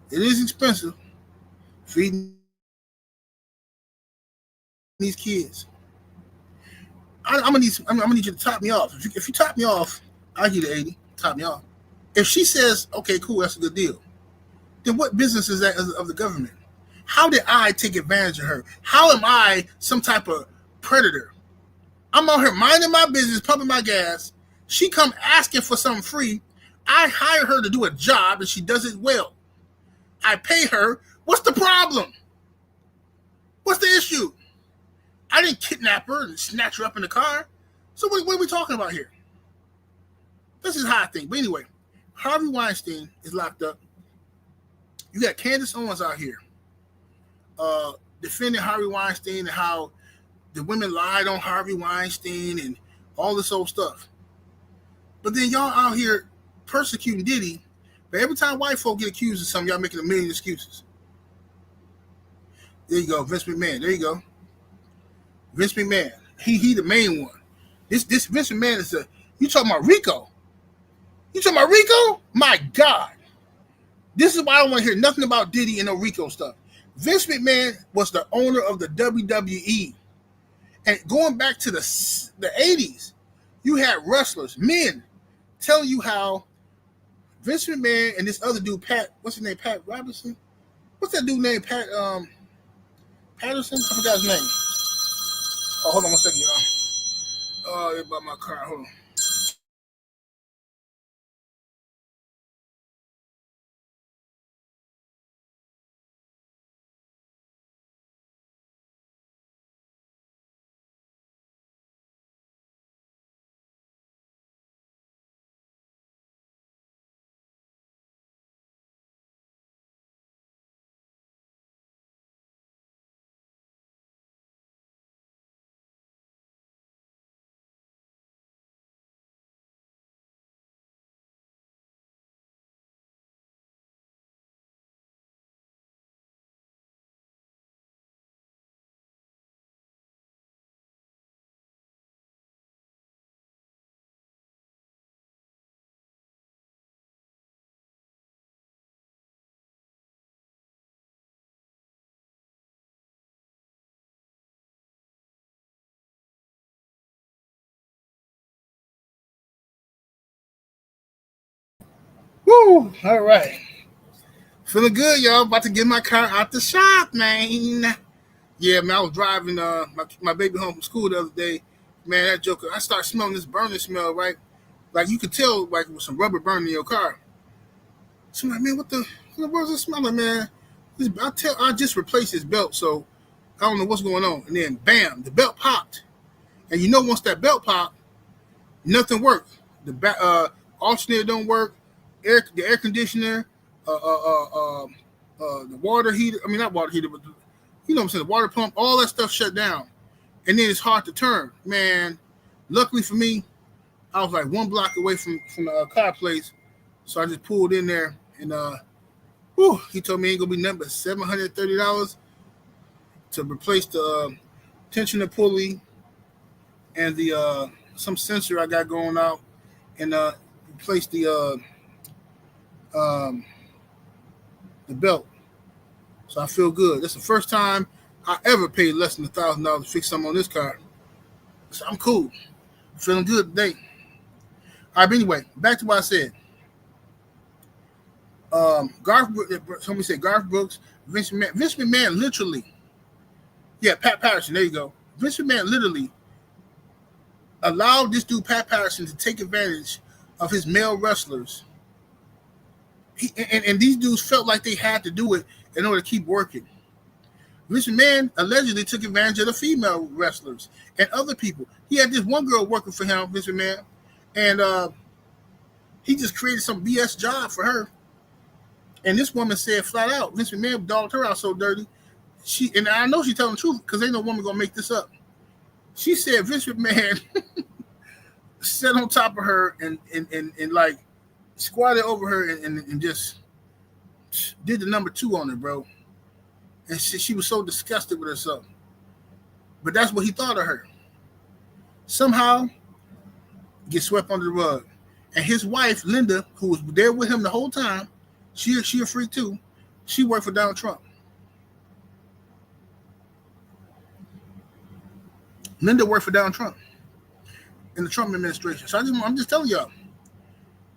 it is expensive feeding these kids. I'm gonna need you to top me off. If you top me off, I'll give you the 80. top me off. If she says, okay, cool, that's a good deal, then what business is that of the government? How did I take advantage of her? How am I some type of predator? I'm out here minding my business, pumping my gas. She come asking for something free. I hire her to do a job and she does it well. I pay her. What's the problem? What's the issue? I didn't kidnap her and snatch her up in the car. So what are we talking about here? This is how I think. But anyway, Harvey Weinstein is locked up. You got Candace Owens out here defending Harvey Weinstein and how the women lied on Harvey Weinstein and all this old stuff. But then y'all out here persecuting Diddy. But every time white folk get accused of something, y'all making a million excuses. There you go, Vince McMahon. There you go. Vince McMahon. He the main one. This Vince McMahon is you talking about Rico? You talking about Rico? My God. This is why I don't want to hear nothing about Diddy and no Rico stuff. Vince McMahon was the owner of the WWE. And going back to the 80s, you had wrestlers, men, telling you how Vince McMahon and this other dude, Pat, what's his name, Pat Robinson? What's that dude named Pat Patterson? I forgot his name. Oh, hold on one second, y'all. Oh, they bought my car. Hold on. Woo! All right. Feeling good, y'all. About to get my car out the shop, man. Yeah, man, I was driving my baby home from school the other day. Man, that joker, I started smelling this burning smell, right? Like you could tell like with some rubber burning in your car. So I'm like, man, what the world is it smelling, man? I just replaced this belt, so I don't know what's going on. And then bam, the belt popped. And you know once that belt popped, nothing worked. The alternator don't work, the air conditioner, the water heater. I mean, not water heater, but you know what I'm saying, the water pump. All that stuff shut down, and then it's hard to turn. Man, luckily for me, I was like one block away from the car place, so I just pulled in there, and he told me it ain't gonna be nothing but $730 to replace the tensioner pulley and the some sensor I got going out, and replace the belt. So I feel good. That's the first time I ever paid less than $1,000 to fix something on this car. So I'm cool. I'm feeling good today. All right, but anyway, back to what I said. Somebody said Garth Brooks, Vince McMahon literally. Yeah, Pat Patterson. There you go. Vince McMahon literally allowed this dude Pat Patterson to take advantage of his male wrestlers. And these dudes felt like they had to do it in order to keep working. Vince McMahon allegedly took advantage of the female wrestlers and other people. He had this one girl working for him, Vince McMahon, and he just created some BS job for her. And this woman said flat out, Vince McMahon dogged her out so dirty. And I know she's telling the truth because ain't no woman gonna make this up. She said Vince McMahon sat on top of her and like squatted over her and just did the number 2 on her, bro. And she was so disgusted with herself. But that's what he thought of her. Somehow get swept under the rug. And his wife, Linda, who was there with him the whole time, she a freak too. She worked for Donald Trump. Linda worked for Donald Trump in the Trump administration. So I'm just telling y'all,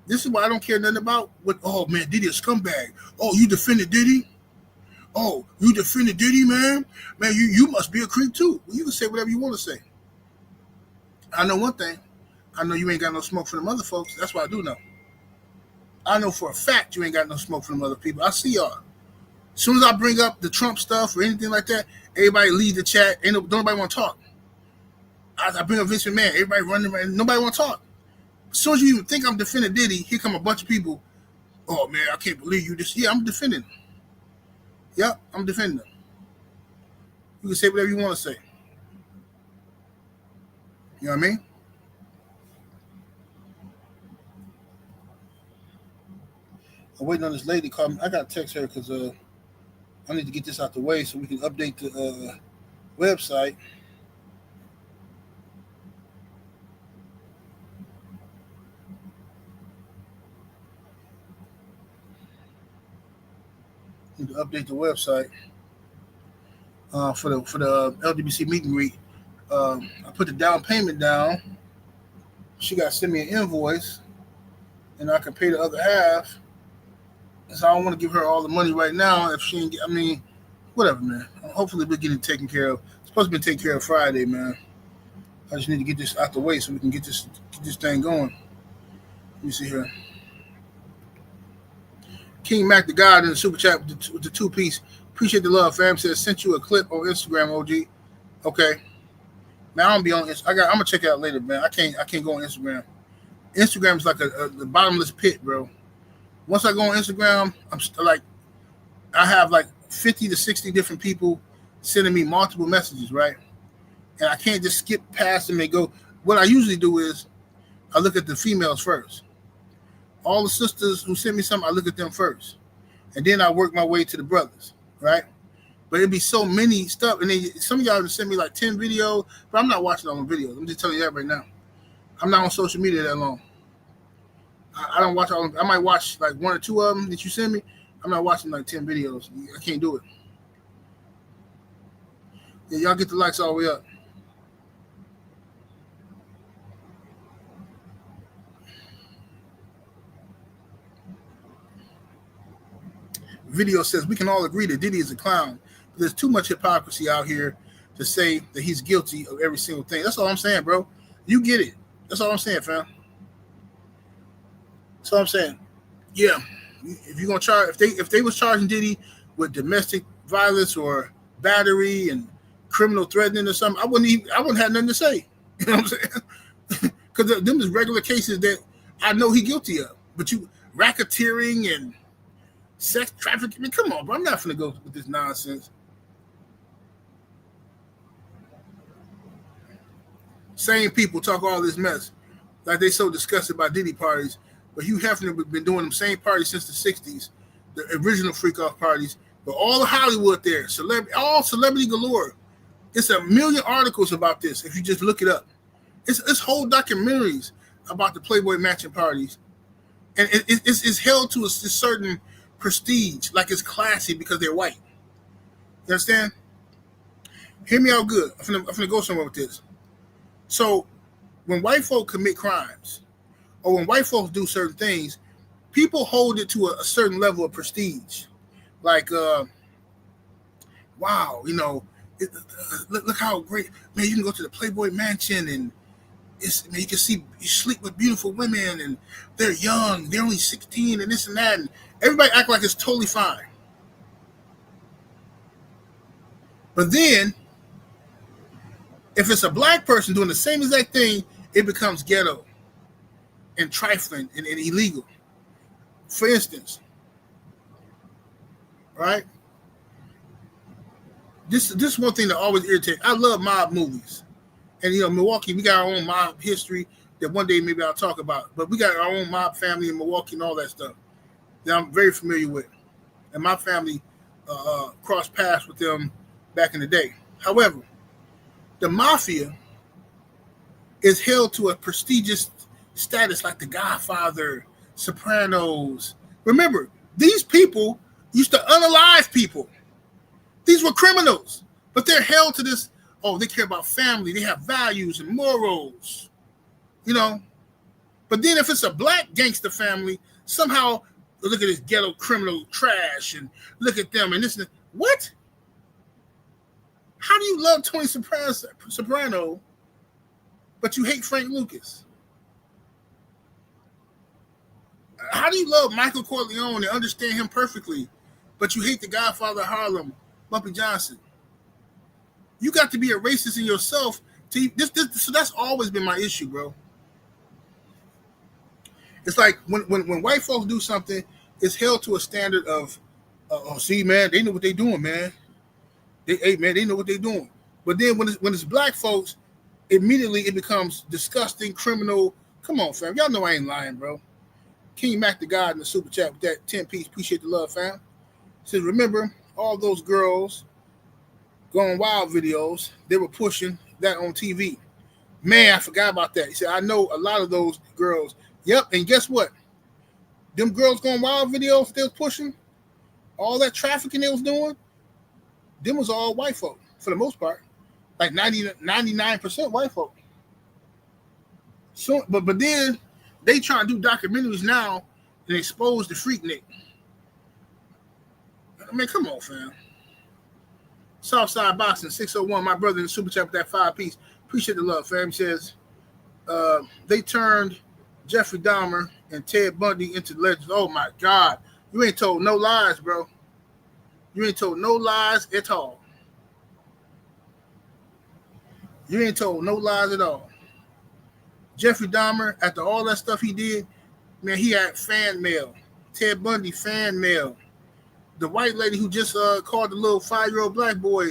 This is why I don't care nothing about what. Oh man, Diddy a scumbag. Oh, you defended Diddy. Oh, you defended Diddy, man. Man, you must be a creep too. Well, you can say whatever you want to say. I know one thing. I know you ain't got no smoke for them other folks. That's what I do know. I know for a fact you ain't got no smoke for them other people. I see y'all. As soon as I bring up the Trump stuff or anything like that, everybody leave the chat. Don't nobody want to talk. I bring up Vince McMahon. Everybody running around. Nobody want to talk. As soon as you even think I'm defending Diddy, here come a bunch of people. Oh man, I can't believe you just. Yeah, I'm defending him. Yep, I'm defending him. You can say whatever you want to say. You know what I mean? I'm waiting on this lady to call me. I got to text her because I need to get this out the way so we can update the website. Need to update the website for the LDBC meet and greet. I put the down payment down. She got to send me an invoice, and I can pay the other half. So I don't want to give her all the money right now if she ain't get. I mean, whatever, man. Hopefully we'll get it taken care of. It's supposed to be taken care of Friday, man. I just need to get this out the way so we can get this thing going. Let me see here. King Mac the God in the super chat with the 2-piece. Appreciate the love, fam. Says sent you a clip on Instagram, OG. Okay. Man, I don't be on. I'm gonna check it out later, man. I can't go on Instagram. Instagram is like the bottomless pit, bro. Once I go on Instagram, I have like 50 to 60 different people sending me multiple messages, right? And I can't just skip past them and go. What I usually do is I look at the females first. All the sisters who send me something, I look at them first. And then I work my way to the brothers, right? But it'd be so many stuff. And then some of y'all would send me like 10 videos, but I'm not watching all the videos. I'm just telling you that right now. I'm not on social media that long. I don't watch all of them. I might watch like 1 or 2 of them that you send me. I'm not watching like 10 videos. I can't do it. Yeah, y'all get the likes all the way up. Video says we can all agree that Diddy is a clown. There's too much hypocrisy out here to say that he's guilty of every single thing. That's all I'm saying, bro. You get it. That's all I'm saying, fam. That's all I'm saying. Yeah, if you're gonna charge, if they was charging Diddy with domestic violence or battery and criminal threatening or something, I wouldn't have nothing to say. You know what I'm saying? Because them is regular cases that I know he's guilty of. But you racketeering and sex trafficking, I mean, come on, bro. I'm not gonna go with this nonsense. Same people talk all this mess, like they so disgusted by Diddy parties. But Hugh Hefner has been doing them same parties since the 60s, the original freak-off parties. But all of Hollywood there, all celebrity galore. It's a million articles about this if you just look it up. It's whole documentaries about the Playboy Mansion parties. And it's held to a certain prestige, like it's classy because they're white. You understand? Hear me out good. I'm finna go somewhere with this. So when white folk commit crimes, or when white folks do certain things, people hold it to a certain level of prestige. Like, wow, you know, look how great, man, you can go to the Playboy Mansion and you can you sleep with beautiful women and they're young, they're only 16 and this and that. And everybody act like it's totally fine. But then, if it's a black person doing the same exact thing, it becomes ghetto and trifling and illegal. For instance, right? This is one thing that always irritates. I love mob movies. And, you know, Milwaukee, we got our own mob history that one day maybe I'll talk about. But we got our own mob family in Milwaukee and all that stuff that I'm very familiar with. And my family crossed paths with them back in the day. However, the mafia is held to a prestigious status like The Godfather, Sopranos. Remember, these people used to unalive people. These were criminals, but they're held to this, oh, they care about family. They have values and morals, you know. But then if it's a black gangster family, somehow look at this ghetto criminal trash and look at them and this and what? How do you love Tony Soprano, but you hate Frank Lucas? How do you love Michael Corleone and understand him perfectly, but you hate the Godfather of Harlem, Bumpy Johnson? You got to be a racist in yourself. So that's always been my issue, bro. It's like when white folks do something, it's held to a standard of, oh, see, man, they know what they're doing, man. They know what they're doing. But then when it's black folks, immediately it becomes disgusting, criminal. Come on, fam. Y'all know I ain't lying, bro. King Mac the God in the super chat with that 10-piece. Appreciate the love, fam. Says, remember all those girls going wild videos, they were pushing that on TV. Man, I forgot about that. He said, I know a lot of those girls. Yep, and guess what? Them girls going wild videos they was pushing, all that trafficking they was doing, them was all white folk for the most part. Like 99% white folk. So, but then they trying to do documentaries now and expose the Freaknik. I mean, come on, fam. Southside Boxing 601, my brother in the super chat with that 5-piece. Appreciate the love, fam. He says they turned Jeffrey Dahmer and Ted Bundy into legends. Oh my God. You ain't told no lies, bro. You ain't told no lies at all. You ain't told no lies at all. Jeffrey Dahmer, after all that stuff he did, man, he had fan mail. Ted Bundy, fan mail. The white lady who just called the little 5-year-old black boy,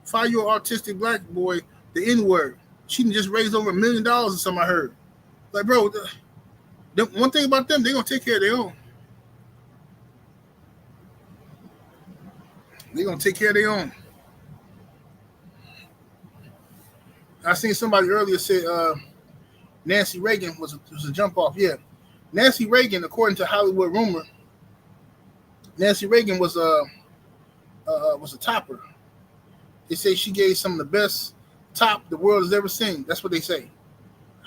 5-year-old autistic black boy, the N-word. She just raised over $1 million or something I heard. Like, bro, one thing about them, they're going to take care of their own. They're going to take care of their own. I seen somebody earlier say Nancy Reagan was a jump off. Yeah. Nancy Reagan, according to Hollywood rumor, Nancy Reagan was a topper. They say she gave some of the best top the world has ever seen. That's what they say.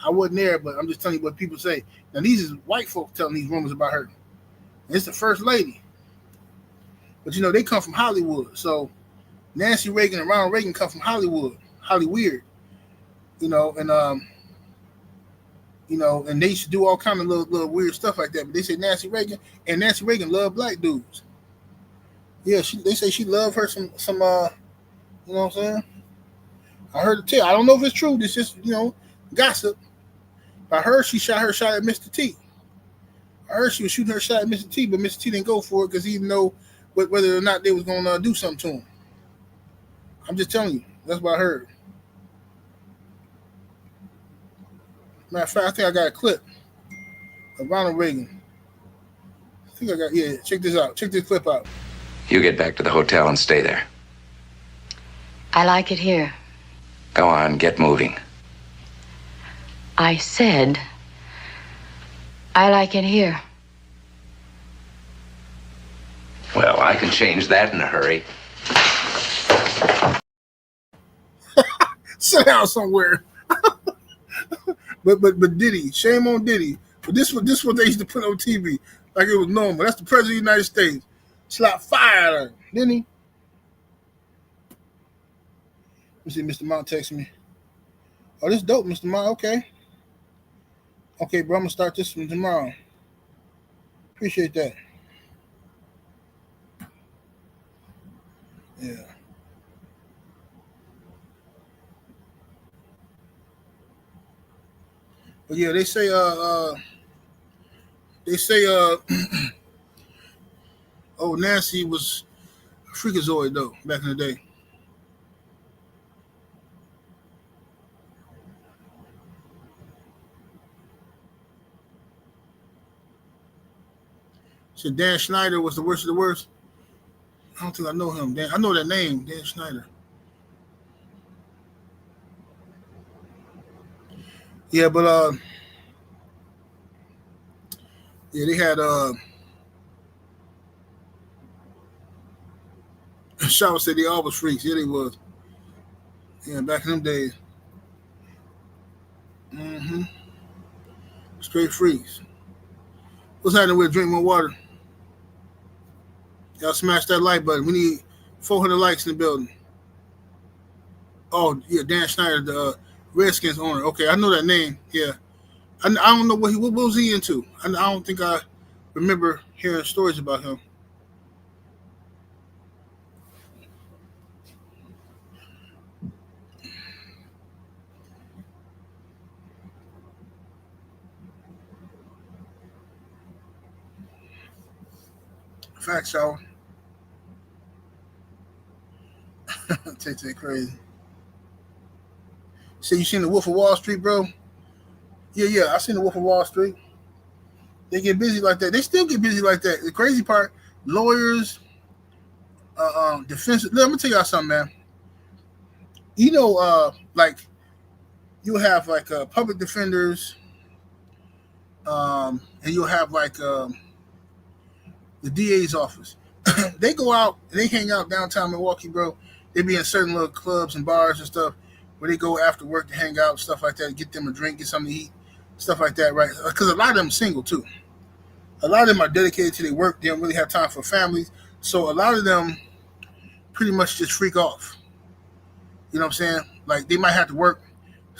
I wasn't there, but I'm just telling you what people say. Now, these is white folks telling these rumors about her. And it's the first lady. But, you know, they come from Hollywood. So Nancy Reagan and Ronald Reagan come from Hollywood. Hollyweird. You know, and they used to do all kind of little weird stuff like that. But they say Nancy Reagan loved black dudes. Yeah, they say she loved her some you know what I'm saying? I heard it tell. I don't know if it's true. It's just, gossip. I heard she shot her shot at Mr. T. I heard she was shooting her shot at Mr. T, but Mr. T didn't go for it because he didn't know whether or not they was going to do something to him. I'm just telling you. That's what I heard. Matter of fact, I think I got a clip of Ronald Reagan. Check this out. Check this clip out. You get back to the hotel and stay there. I like it here. Go on, get moving. I said, I like it here. Well, I can change that in a hurry. Sit down somewhere. But Diddy, shame on Diddy. But this what they used to put on TV like it was normal. That's the president of the United States. Slap fire at her, didn't he? Let me see, Mr. Mount text me. Oh, this dope, Mr. Mount. Okay. Okay, bro, I'm gonna start this one tomorrow. Appreciate that. Yeah. But yeah, they say oh, Nancy was a freakazoid though back in the day. So Dan Schneider was the worst of the worst. I don't think I know him. I know that name, Dan Schneider. Yeah, but yeah, they had Shaw said they all was freaks. Yeah, they was. Yeah, back in them days. Straight freeze. What's happening with Drink More Water? Y'all smash that like button. We need 400 likes in the building. Oh, yeah, Dan Schneider, the Redskins owner. Okay, I know that name. Yeah. I don't know what was he into. I don't think I remember hearing stories about him. Facts, y'all. Tay crazy. So you seen the Wolf of Wall Street, bro? Yeah. I seen the Wolf of Wall Street. They get busy like that. They still get busy like that. The crazy part, lawyers, defense. Let me tell y'all something, man. You know, like you have like public defenders, and you'll have like the DA's office. They go out and they hang out downtown Milwaukee, bro. They be in certain little clubs and bars and stuff where they go after work to hang out, stuff like that, get them a drink, get something to eat, stuff like that, right? Because a lot of them are single too. A lot of them are dedicated to their work. They don't really have time for families. So a lot of them pretty much just freak off. You know what I'm saying? Like they might have to work.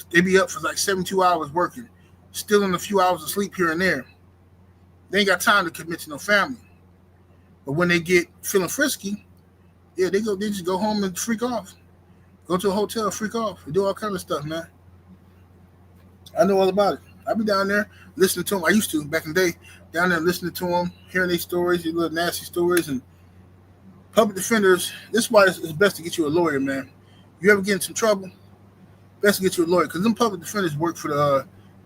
They be up for like 72 hours working, still in a few hours of sleep here and there. They ain't got time to commit to no family. But when they get feeling frisky, yeah, they just go home and freak off. Go to a hotel, freak off. They do all kind of stuff, man. I know all about it. I be down there listening to them. I used to back in the day, down there listening to them, hearing their stories, their little nasty stories. And public defenders, this is why it's best to get you a lawyer, man. You ever get in some trouble, best to get you a lawyer. Because them public defenders work for the,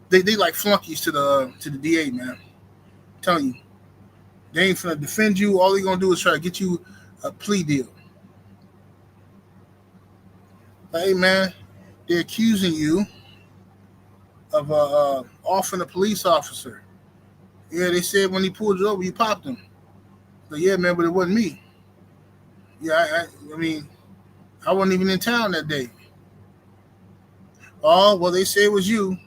they like flunkies to the DA, man. I'm telling you. They ain't finna defend you. All they gonna do is try to get you a plea deal. Hey, man, they're accusing you of offering a police officer. Yeah, they said when he pulled you over, you popped him. But yeah, man, but it wasn't me. Yeah, I mean, I wasn't even in town that day. Oh, well, they say it was you.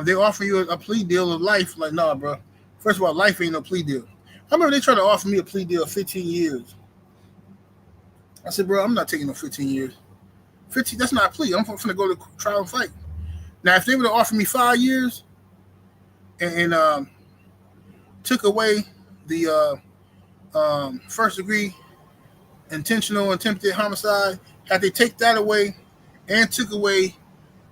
They offer you a plea deal of life. Like, nah, bro. First of all, life ain't no plea deal. I remember they tried to offer me a plea deal of 15 years. I said, bro, I'm not taking no 15 years. 15, that's not a plea. I'm going to go to trial and fight. Now, if they would have offered me 5 years and took away the first degree intentional attempted homicide, had they take that away and took away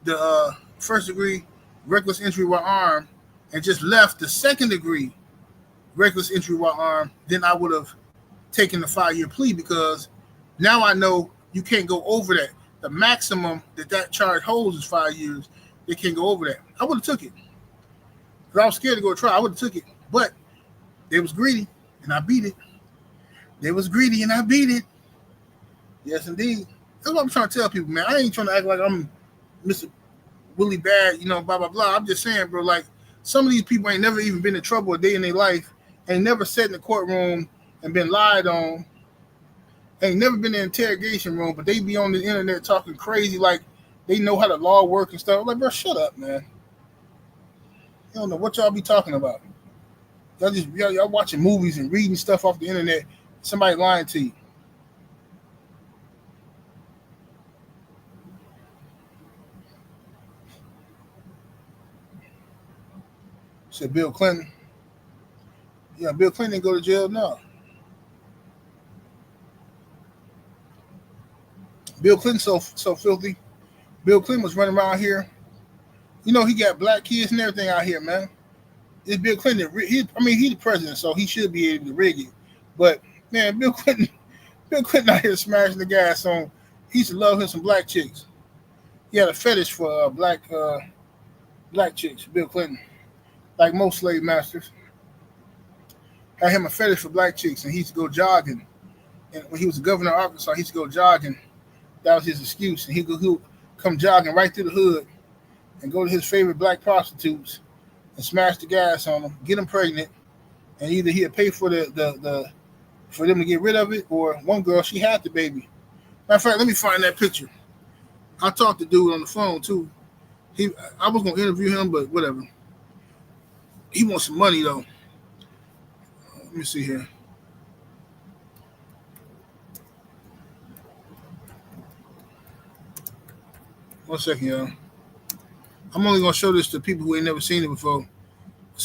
the first degree reckless injury while armed and just left the second degree reckless injury while armed, then I would have taken the 5-year plea because now I know you can't go over that. The maximum that charge holds is 5 years. They can't go over that. I would have took it. Because I was scared to go to trial. I would have took it. But they was greedy, and I beat it. They was greedy, and I beat it. Yes, indeed. That's what I'm trying to tell people, man. I ain't trying to act like I'm Mr. Willie Bad, blah, blah, blah. I'm just saying, bro, like, some of these people ain't never even been in trouble a day in their life, ain't never sat in the courtroom and been lied on, ain't never been in the interrogation room, but they be on the internet talking crazy like they know how the law work and stuff. I'm like, bro, shut up, man. You don't know what y'all be talking about. Y'all watching movies and reading stuff off the internet. Somebody lying to you. Said Bill Clinton. Yeah, Bill Clinton didn't go to jail. No. Bill Clinton so filthy. Bill Clinton was running around here. He got black kids and everything out here, man. It's Bill Clinton. He's the president, so he should be able to rig it. But man, Bill Clinton out here smashing the gas on. He used to love him some black chicks. He had a fetish for black chicks. Bill Clinton, like most slave masters, had him a fetish for black chicks, and he used to go jogging. And when he was the governor of Arkansas, he used to go jogging. That was his excuse, and he would come jogging right through the hood and go to his favorite black prostitutes and smash the gas on them, get them pregnant, and either he'd pay for for them to get rid of it, or one girl, she had the baby. Matter of fact, let me find that picture. I talked to dude on the phone too. I was gonna interview him, but whatever. he wants some money though. Let me see here. One second, y'all. I'm only gonna show this to people who ain't never seen it before.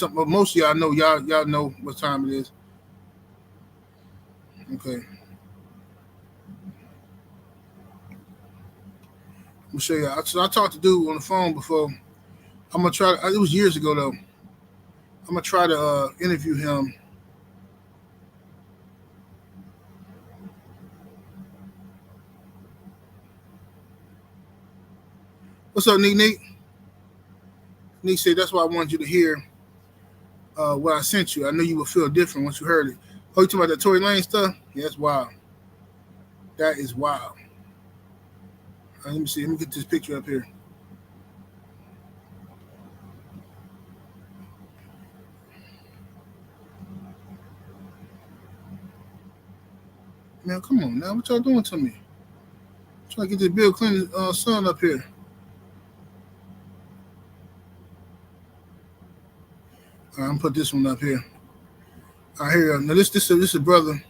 But most of y'all know. Y'all know what time it is. Okay. I'm gonna show y'all. So I talked to dude on the phone before. I'm gonna try. It was years ago though. I'm gonna try to interview him. What's up, Neek? Neek said that's why I wanted you to hear what I sent you. I knew you would feel different once you heard it. Oh, you talking about that Tory Lane stuff? Yeah, that's wild. That is wild. Let me see. Let me get this picture up here. Man, come on now. What y'all doing to me? I'm trying to get this Bill Clinton son up here. All right, I'm gonna put this one up here. All right, here. Now this is brother.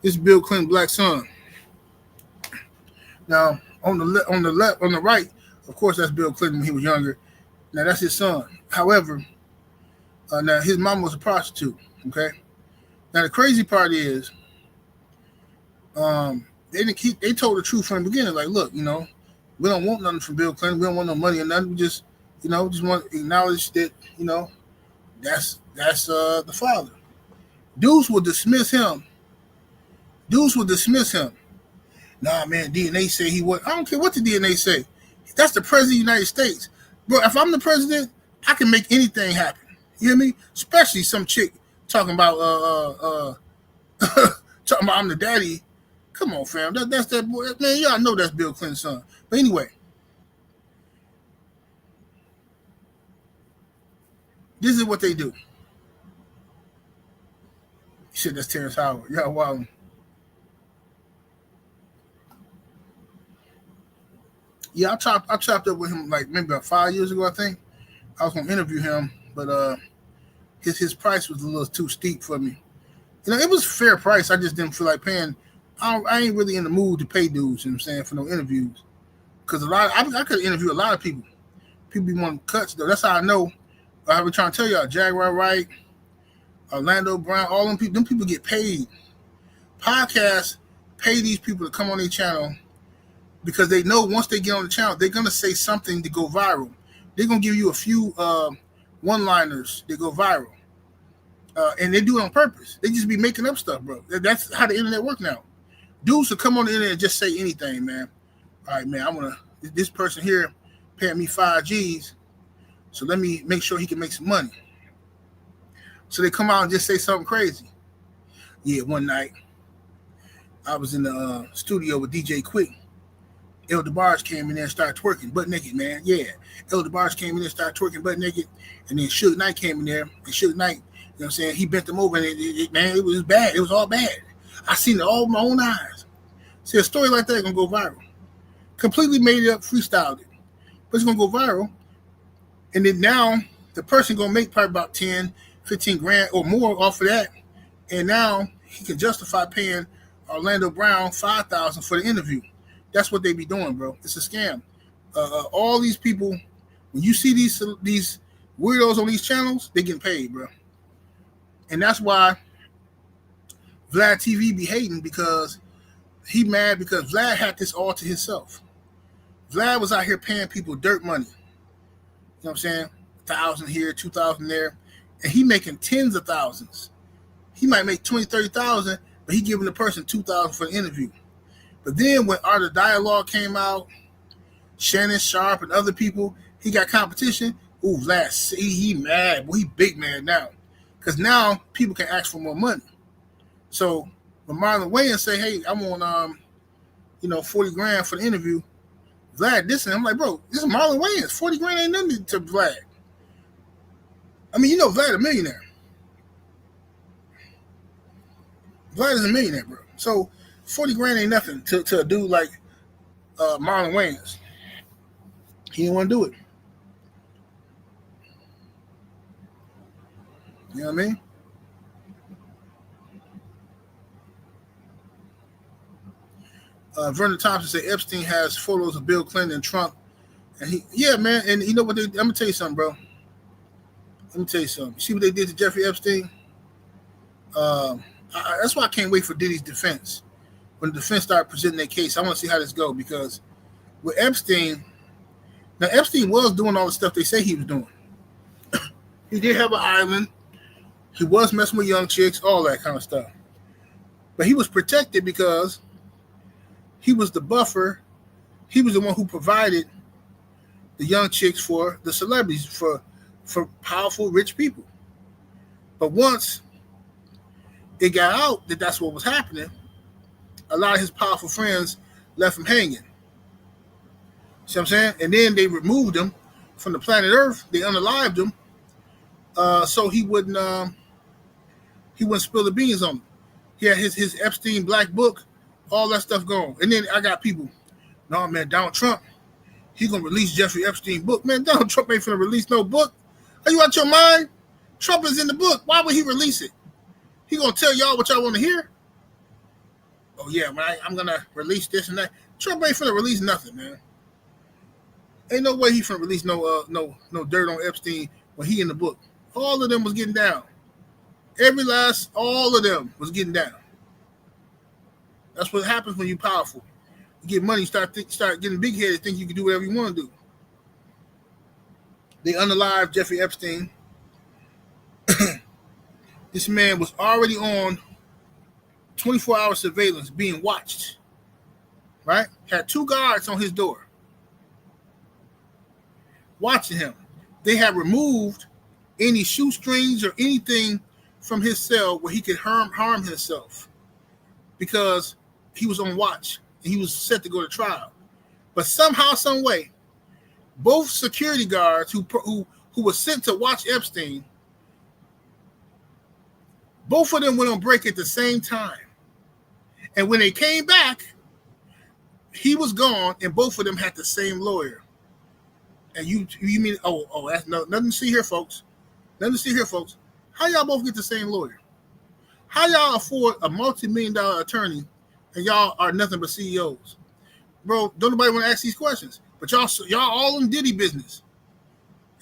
This is Bill Clinton black son. Now on the right, of course that's Bill Clinton when he was younger. Now that's his son. However, now his mom was a prostitute. Okay. Now the crazy part is, they told the truth from the beginning. Like, look, we don't want nothing from Bill Clinton. We don't want no money or nothing. We just want to acknowledge that, that's the father. Dudes will dismiss him. Nah, man, DNA say he was. I don't care what the DNA say. That's the president of the United States. Bro, if I'm the president, I can make anything happen. You hear me? Especially some chick talking about I'm the daddy. Come on, fam. That's that boy. Man, y'all know that's Bill Clinton's son. But anyway, this is what they do. Shit, that's Terrence Howard. Y'all wild. Yeah, I chopped up with him like maybe about 5 years ago, I think. I was gonna interview him, but his price was a little too steep for me. It was a fair price. I just didn't feel like paying. I ain't really in the mood to pay dudes, you know what I'm saying, for no interviews. Because I could interview a lot of people. People be wanting cuts though. That's how I know. I was trying to tell y'all, Jaguar Wright, Orlando Brown, all them people get paid. Podcasts pay these people to come on their channel because they know once they get on the channel, they're gonna say something to go viral. They're gonna give you a few one-liners that go viral. And they do it on purpose. They just be making up stuff, bro. That's how the internet works now. Dudes will come on the internet and just say anything, man. All right, man, this person here paying me 5 G's, so let me make sure he can make some money. So they come out and just say something crazy. Yeah, one night, I was in the studio with DJ Quick. El DeBarge came in there and started twerking butt naked, man. Yeah, El DeBarge came in there and started twerking butt naked. And then Suge Knight came in there. And Suge Knight, you know what I'm saying, he bent them over. And it was bad. It was all bad. I seen it all with my own eyes. See, a story like that is going to go viral. Completely made it up, freestyled it. But it's going to go viral. And then now the person going to make probably about 10, 15 grand or more off of that. And now he can justify paying Orlando Brown $5,000 for the interview. That's what they be doing, bro. It's a scam. All these people, when you see these weirdos on these channels, they getting paid, bro. And that's why Vlad TV be hating, because he mad because Vlad had this all to himself. Vlad was out here paying people dirt money. You know what I'm saying? 1,000 here, 2,000 there. And he making tens of thousands. He might make 20, 30,000, but he giving the person 2,000 for the interview. But then when Art of Dialogue came out, Shannon Sharp and other people, he got competition. Ooh, Vlad, he mad. Well, he big mad now. Because now people can ask for more money. So when Marlon Wayans say, hey, I want 40 grand for the interview, Vlad this, and I'm like, bro, this is Marlon Wayans. 40 grand ain't nothing to Vlad. I mean, Vlad a millionaire. Vlad is a millionaire, bro. So 40 grand ain't nothing to a dude like Marlon Wayans. He didn't want to do it. You know what I mean? Vernon Thompson said Epstein has photos of Bill Clinton and Trump. And yeah, man. And you know what? I'm going to tell you something, bro. Let me tell you something. You see what they did to Jeffrey Epstein? That's why I can't wait for Diddy's defense. When the defense started presenting their case, I want to see how this goes, because with Epstein, now Epstein was doing all the stuff they say he was doing. He did have an island. He was messing with young chicks, all that kind of stuff. But he was protected because he was the buffer. He was the one who provided the young chicks for the celebrities, for powerful, rich people. But once it got out that that's what was happening, a lot of his powerful friends left him hanging. See what I'm saying? And then they removed him from the planet Earth. They unalived him, so he wouldn't spill the beans on him. He had his Epstein black book, all that stuff gone. And then I got people, no man, Donald Trump, he gonna release Jeffrey Epstein book. Man, Donald Trump ain't finna release no book. Are you out your mind? Trump is in the book. Why would he release it? He gonna tell y'all what y'all want to hear? Oh yeah, man, I'm gonna release this and that. Trump ain't finna release nothing, man. Ain't no way he finna release no dirt on Epstein when he in the book. All of them was getting down. All of them was getting down. That's what happens when you're powerful. You get money, start getting big headed, think you can do whatever you want to do. They unalived Jeffrey Epstein. This man was already on 24-hour surveillance being watched. Right? Had 2 guards on his door watching him. They had removed any shoestrings or anything from his cell where he could harm himself, because he was on watch and he was set to go to trial. But somehow, some way, both security guards who were sent to watch Epstein, both of them went on break at the same time. And when they came back, he was gone, and both of them had the same lawyer. And you mean, that's nothing to see here, folks. Nothing to see here, folks. How y'all both get the same lawyer? How y'all afford a multi-million-dollar attorney and y'all are nothing but CEOs? Bro, don't nobody want to ask these questions. But y'all all in Diddy business.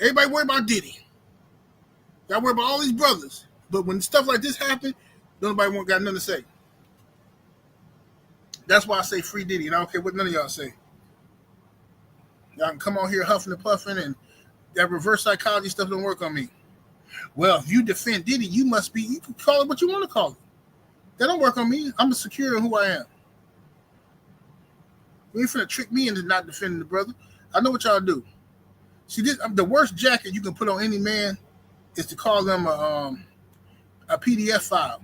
Everybody worry about Diddy. Y'all worry about all these brothers. But when stuff like this happen, nobody got nothing to say. That's why I say free Diddy, and I don't care what none of y'all say. Y'all can come on here huffing and puffing, and that reverse psychology stuff don't work on me. Well, if you defend Diddy, you can call it what you want to call it. That don't work on me. I'm secure in who I am. You ain't finna trick me into not defending the brother. I know what y'all do. See, the worst jacket you can put on any man is to call them a PDF file.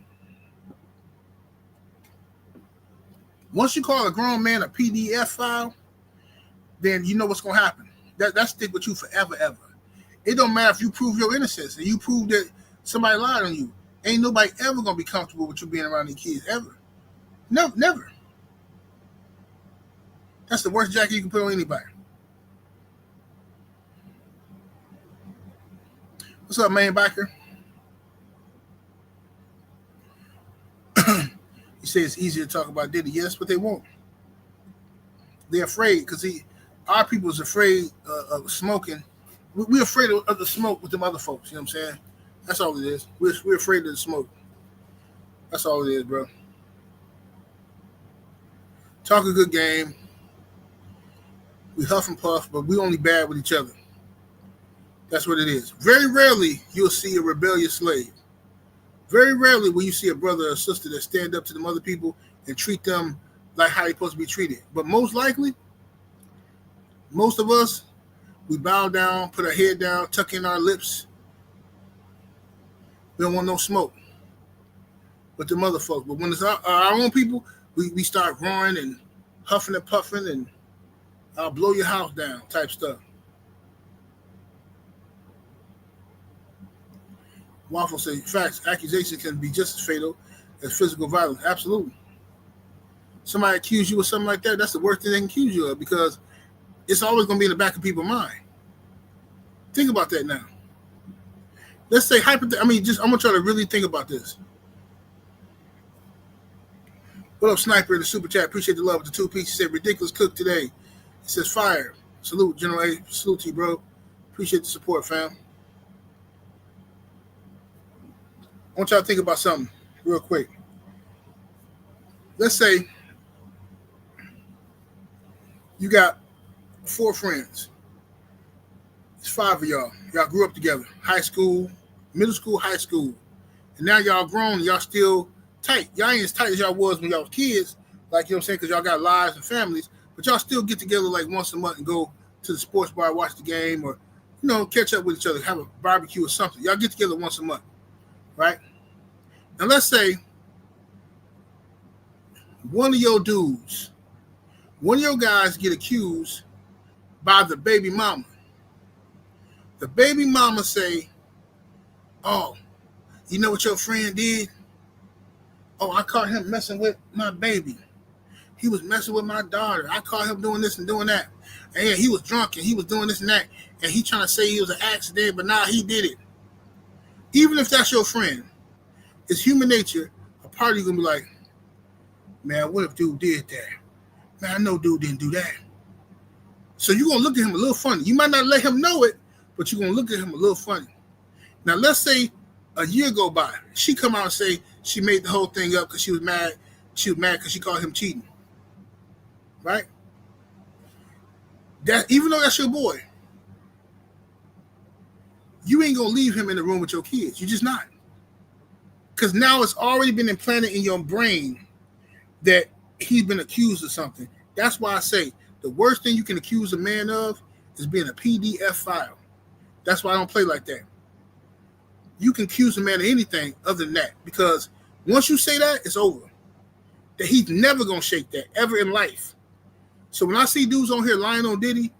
Once you call a grown man a PDF file, then you know what's going to happen. That stick with you forever, ever. It don't matter if you prove your innocence and you prove that somebody lied on you. Ain't nobody ever going to be comfortable with you being around these kids, ever. No, never. That's the worst jacket you can put on anybody. What's up, man, biker? You say it's easier to talk about Diddy. Yes, but they won't. They're afraid because our people is afraid of smoking. We're afraid of the smoke with them other folks. You know what I'm saying? That's all it is. We're afraid of the smoke. That's all it is, bro. Talk a good game. We huff and puff, but we only bad with each other. That's what it is. Very rarely you'll see a rebellious slave. Very rarely will you see a brother or sister that stand up to them other people and treat them like how they're supposed to be treated. But most likely, most of us, we bow down, put our head down, tuck in our lips. We don't want no smoke with the motherfuckers. But when it's our own people, we start roaring and huffing and puffing and I'll blow your house down type stuff. Waffle say, facts, accusations can be just as fatal as physical violence. Absolutely. Somebody accuse you of something like that, that's the worst thing they can accuse you of, because it's always going to be in the back of people's mind. Think about that now. let's say hypothetically. I mean, just I'm gonna try to really think about this. What up, Sniper in the super chat? Appreciate the love with the 2 pieces. Said ridiculous cook today. He says fire. Salute, General A. Salute to you, bro. Appreciate the support, fam. I want y'all to think about something real quick. Let's say you got 4 friends. It's 5 of y'all. Y'all grew up together. High school, middle school, high school. And now y'all grown and y'all still tight. Y'all ain't as tight as y'all was when y'all was kids. Like, you know what I'm saying? Because y'all got lives and families. But y'all still get together like once a month and go to the sports bar, watch the game, or, you know, catch up with each other, have a barbecue or something. Y'all get together once a month, right? Now, let's say one of your dudes, one of your guys get accused by the baby mama. The baby mama say, oh, you know what your friend did? Oh, I caught him messing with my baby. He was messing with my daughter. I caught him doing this and doing that. And yeah, he was drunk and he was doing this and that. And he trying to say it was an accident, but nah, he did it. Even if that's your friend, it's human nature. A part of you gonna be like, man, what if dude did that? Man, I know dude didn't do that. So you're gonna look at him a little funny. You might not let him know it, but you're gonna look at him a little funny. Now let's say a year go by. She come out and say she made the whole thing up because she was mad. She was mad because she caught him cheating. Right? That even though that's your boy, you ain't gonna leave him in the room with your kids. You're just not. Because now it's already been implanted in your brain that he's been accused of something. That's why I say the worst thing you can accuse a man of is being a PDF file. That's why I don't play like that. You can accuse a man of anything other than that, because once you say that, it's over. That he's never gonna shake that ever in life. So when I see dudes on here lying on Diddy,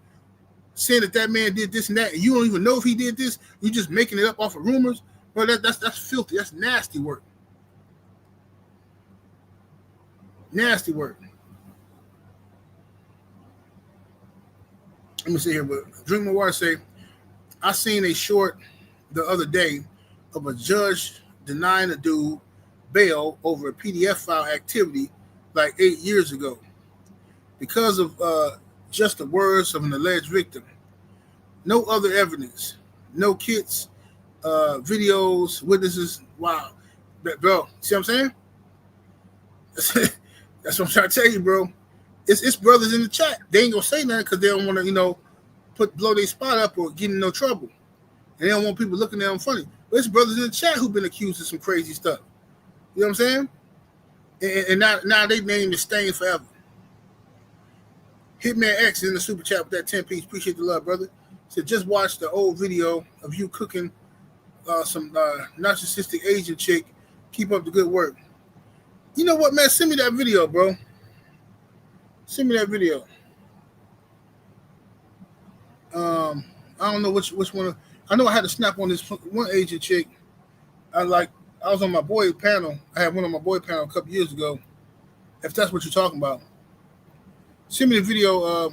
saying that man did this and that, and you don't even know if he did this, you're just making it up off of rumors, bro, that's filthy. That's nasty work. Nasty work. Let me see here, but Drink My Water say, I seen a short the other day of a judge denying a dude bail over a PDF file activity like 8 years ago because of just the words of an alleged victim. No other evidence, no kits, videos, witnesses. Wow. Bro, see what I'm saying? That's what I'm trying to tell you, bro. It's brothers in the chat. They ain't gonna say nothing because they don't want to, you know, blow their spot up or get in no trouble. And they don't want people looking at them funny. But it's brothers in the chat who've been accused of some crazy stuff. You know what I'm saying? And now they name is staying forever. Hitman X is in the super chat with that 10 piece. Appreciate the love, brother. So just watch the old video of you cooking some narcissistic Asian chick. Keep up the good work. You know what, man? Send me that video, bro. Send me that video. I don't know which one. I know I had to snap on this one Asian chick. I was on my boy panel. I had one on my boy panel a couple years ago. If that's what you're talking about. Send me the video.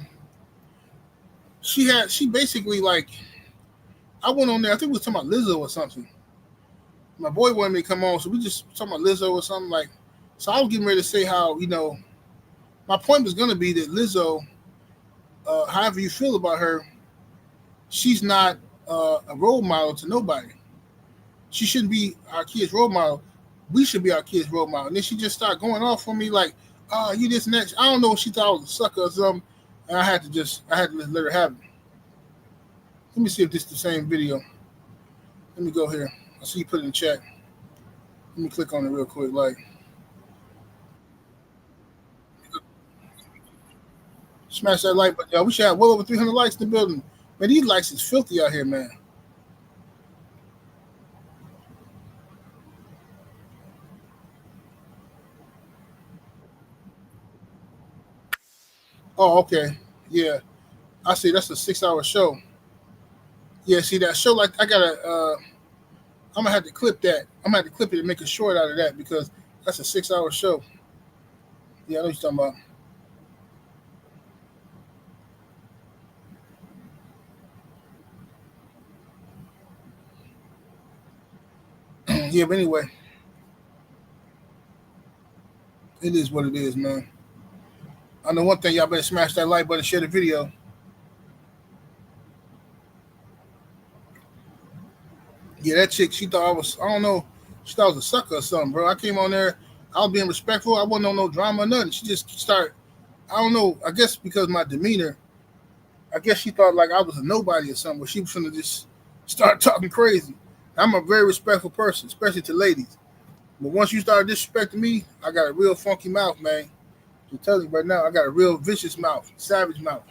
She basically like, I went on there. I think we was talking about Lizzo or something. My boy wanted me to come on, so we just talking about Lizzo or something like. So I was getting ready to say how, you know, my point was going to be that Lizzo, however you feel about her, she's not a role model to nobody. She shouldn't be our kids' role model. We should be our kids' role model. And then she just started going off on me like, oh, you this and that. I don't know if she thought I was a sucker or something. And I had to just let her have it. Let me see if this is the same video. Let me go here. I see you put it in the chat. Let me click on it real quick. Like, smash that like button. Y'all, we should have well over 300 likes in the building. Man, these likes is filthy out here, man. Oh, okay. Yeah. I see that's a 6-hour show. Yeah, see that show, like I gotta I'm gonna have to clip that. I'm gonna have to clip it and make a short out of that because that's a 6-hour show. Yeah, I know what you're talking about. Yeah, but anyway, it is what it is, man. I know one thing, y'all better smash that like button, share the video. Yeah, that chick, she thought I don't know, she thought I was a sucker or something, bro. I came on there, I was being respectful. I wasn't on no drama or nothing. She just started, I don't know, I guess because of my demeanor, I guess she thought like I was a nobody or something, where she was going to just start talking crazy. I'm a very respectful person, especially to ladies. But once you start disrespecting me, I got a real funky mouth, man. I'm telling you right now, I got a real vicious mouth, savage mouth.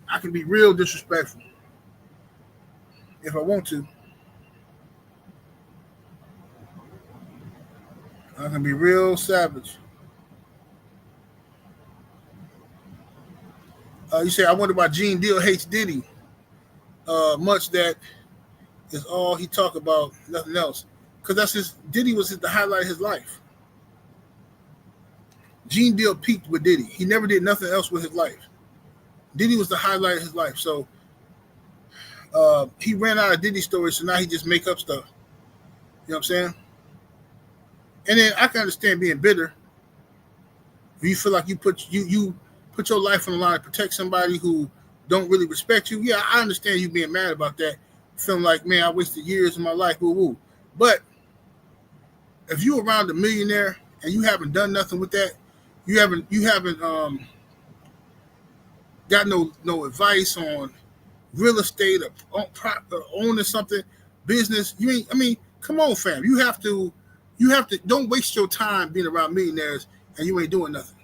I can be real disrespectful if I want to. I can be real savage. You say, I wonder why Gene Deal hates Diddy. Much that is all he talk about, nothing else. Because that's Diddy was the highlight of his life. Gene Deal peaked with Diddy. He never did nothing else with his life. Diddy was the highlight of his life. So he ran out of Diddy stories, so now he just make up stuff. You know what I'm saying? And then I can understand being bitter. If you feel like you put your life on the line to protect somebody who don't really respect you, yeah, I understand you being mad about that. Feeling like, man, I wasted years of my life, woo-woo. But if you're around a millionaire and you haven't done nothing with that, you haven't got no advice on real estate or owning something, business. You ain't. I mean, come on, fam. You have to. Don't waste your time being around millionaires and you ain't doing nothing.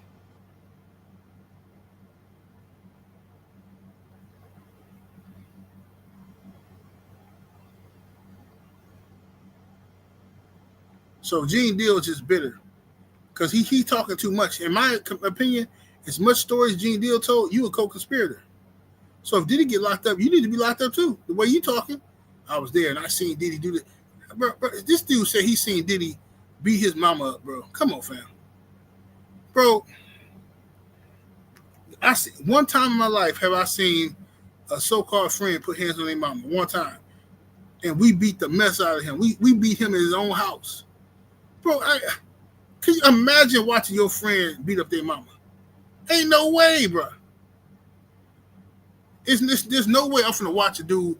So Gene Deal is just bitter because he talking too much. In my opinion, as much stories Gene Deal told, you a co-conspirator. So if Diddy get locked up, you need to be locked up too. The way you talking, I was there and I seen Diddy do that. Bro, this dude said he seen Diddy beat his mama up, bro. Come on, fam. Bro, one time in my life have I seen a so-called friend put hands on their mama. One time. And we beat the mess out of him. We beat him in his own house. Bro, can you imagine watching your friend beat up their mama? Ain't no way, bro. There's no way I'm finna watch a dude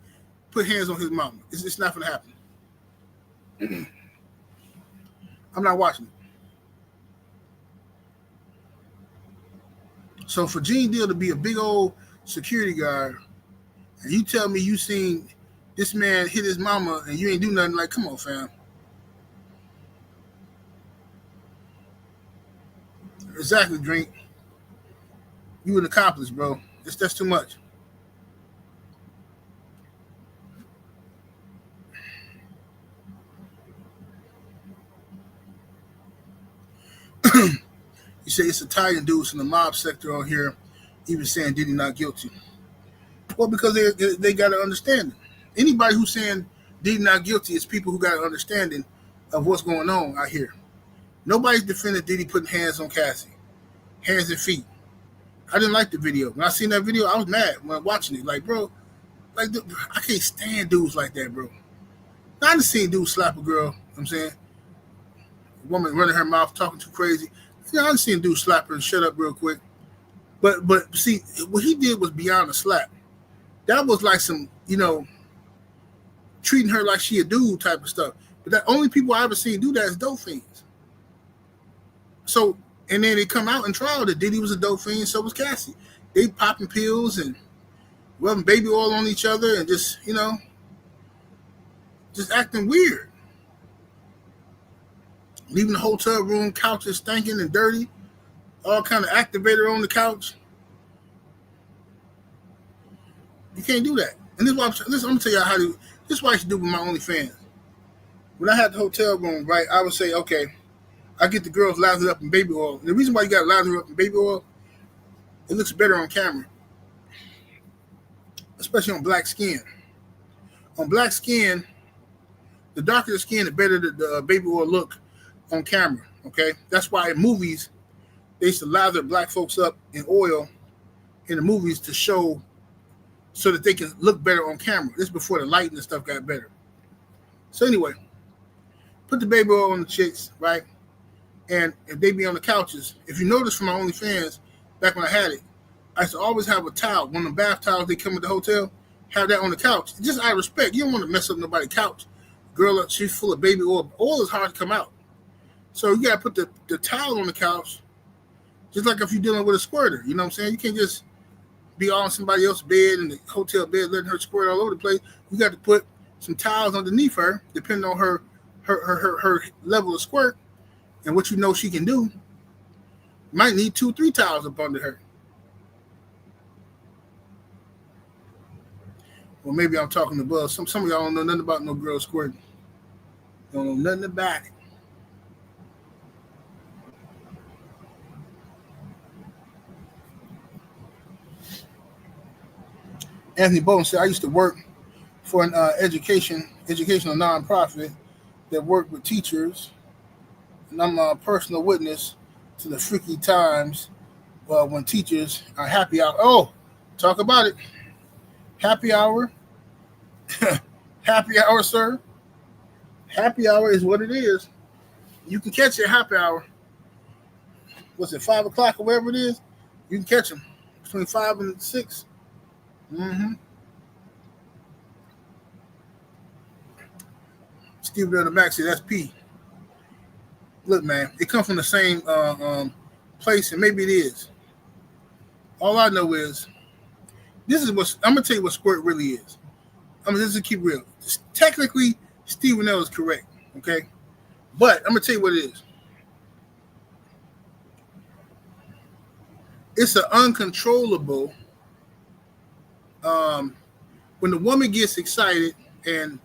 put hands on his mama. It's not finna happen. I'm not watching it. So for Gene Deal to be a big old security guard, and you tell me you seen this man hit his mama and you ain't do nothing, like, come on, fam. Exactly, Drink. You an accomplice, bro. That's too much. You say it's Italian dudes in the mob sector on here, even saying Diddy not guilty. Well, because they got an understanding. Anybody who's saying Diddy not guilty is people who got an understanding of what's going on out here. Nobody's defending Diddy putting hands on Cassie, hands and feet. I didn't like the video. When I seen that video, I was mad when watching it. Like, bro, like I can't stand dudes like that, bro. I done seen dudes slap a girl. You know what I'm saying, a woman running her mouth, talking too crazy. I done seen dudes slap her and shut up real quick. But see, what he did was beyond a slap. That was like some, treating her like she a dude type of stuff. But the only people I ever seen do that is dope fiends. So, and then they come out in trial that Diddy was a dope fiend, so was Cassie. They popping pills and rubbing baby oil on each other and just, just acting weird. Leaving the hotel room, couches stinking and dirty, all kind of activator on the couch. You can't do that. And this is why I'm gonna tell y'all this is what I should do with my OnlyFans. When I had the hotel room, right, I would say, okay, I get the girls lathered up in baby oil. And the reason why you got lathered up in baby oil, it looks better on camera, especially on black skin. On black skin, the darker the skin, the better the baby oil look on camera. Okay, that's why in movies they used to lather black folks up in oil in the movies to show, so that they can look better on camera. This is before the lighting and stuff got better. So anyway, put the baby oil on the chicks, right? And if they be on the couches, if you notice from my OnlyFans, back when I had it, I used to always have a towel. One of the bath towels they come with the hotel, have that on the couch. Just out of respect. You don't want to mess up nobody's couch. Girl, she's full of baby oil. Oil is hard to come out. So you got to put the towel on the couch, just like if you're dealing with a squirter. You know what I'm saying? You can't just be on somebody else's bed in the hotel bed letting her squirt all over the place. You got to put some towels underneath her, depending on her level of squirt and what you know she can do. You might need 2-3 towels up under her. Well, maybe I'm talking to Buzz. Some of y'all don't know nothing about no girl squirting. Don't know nothing about it. Anthony Bolton said, I used to work for an educational nonprofit that worked with teachers, and I'm a personal witness to the freaky times when teachers are happy hour. Oh, talk about it. Happy hour. Happy hour, sir. Happy hour is what it is. You can catch it at happy hour. What's it, 5 o'clock or whatever it is? You can catch them between 5 and 6. Steve Bell Max said that's P. Look, man, it comes from the same place, and maybe it is. All I know is this is what I'm gonna tell you what squirt really is. I mean, this is keep real. Technically, Stephen L is correct, okay? But I'm gonna tell you what it is. It's an uncontrollable. When the woman gets excited and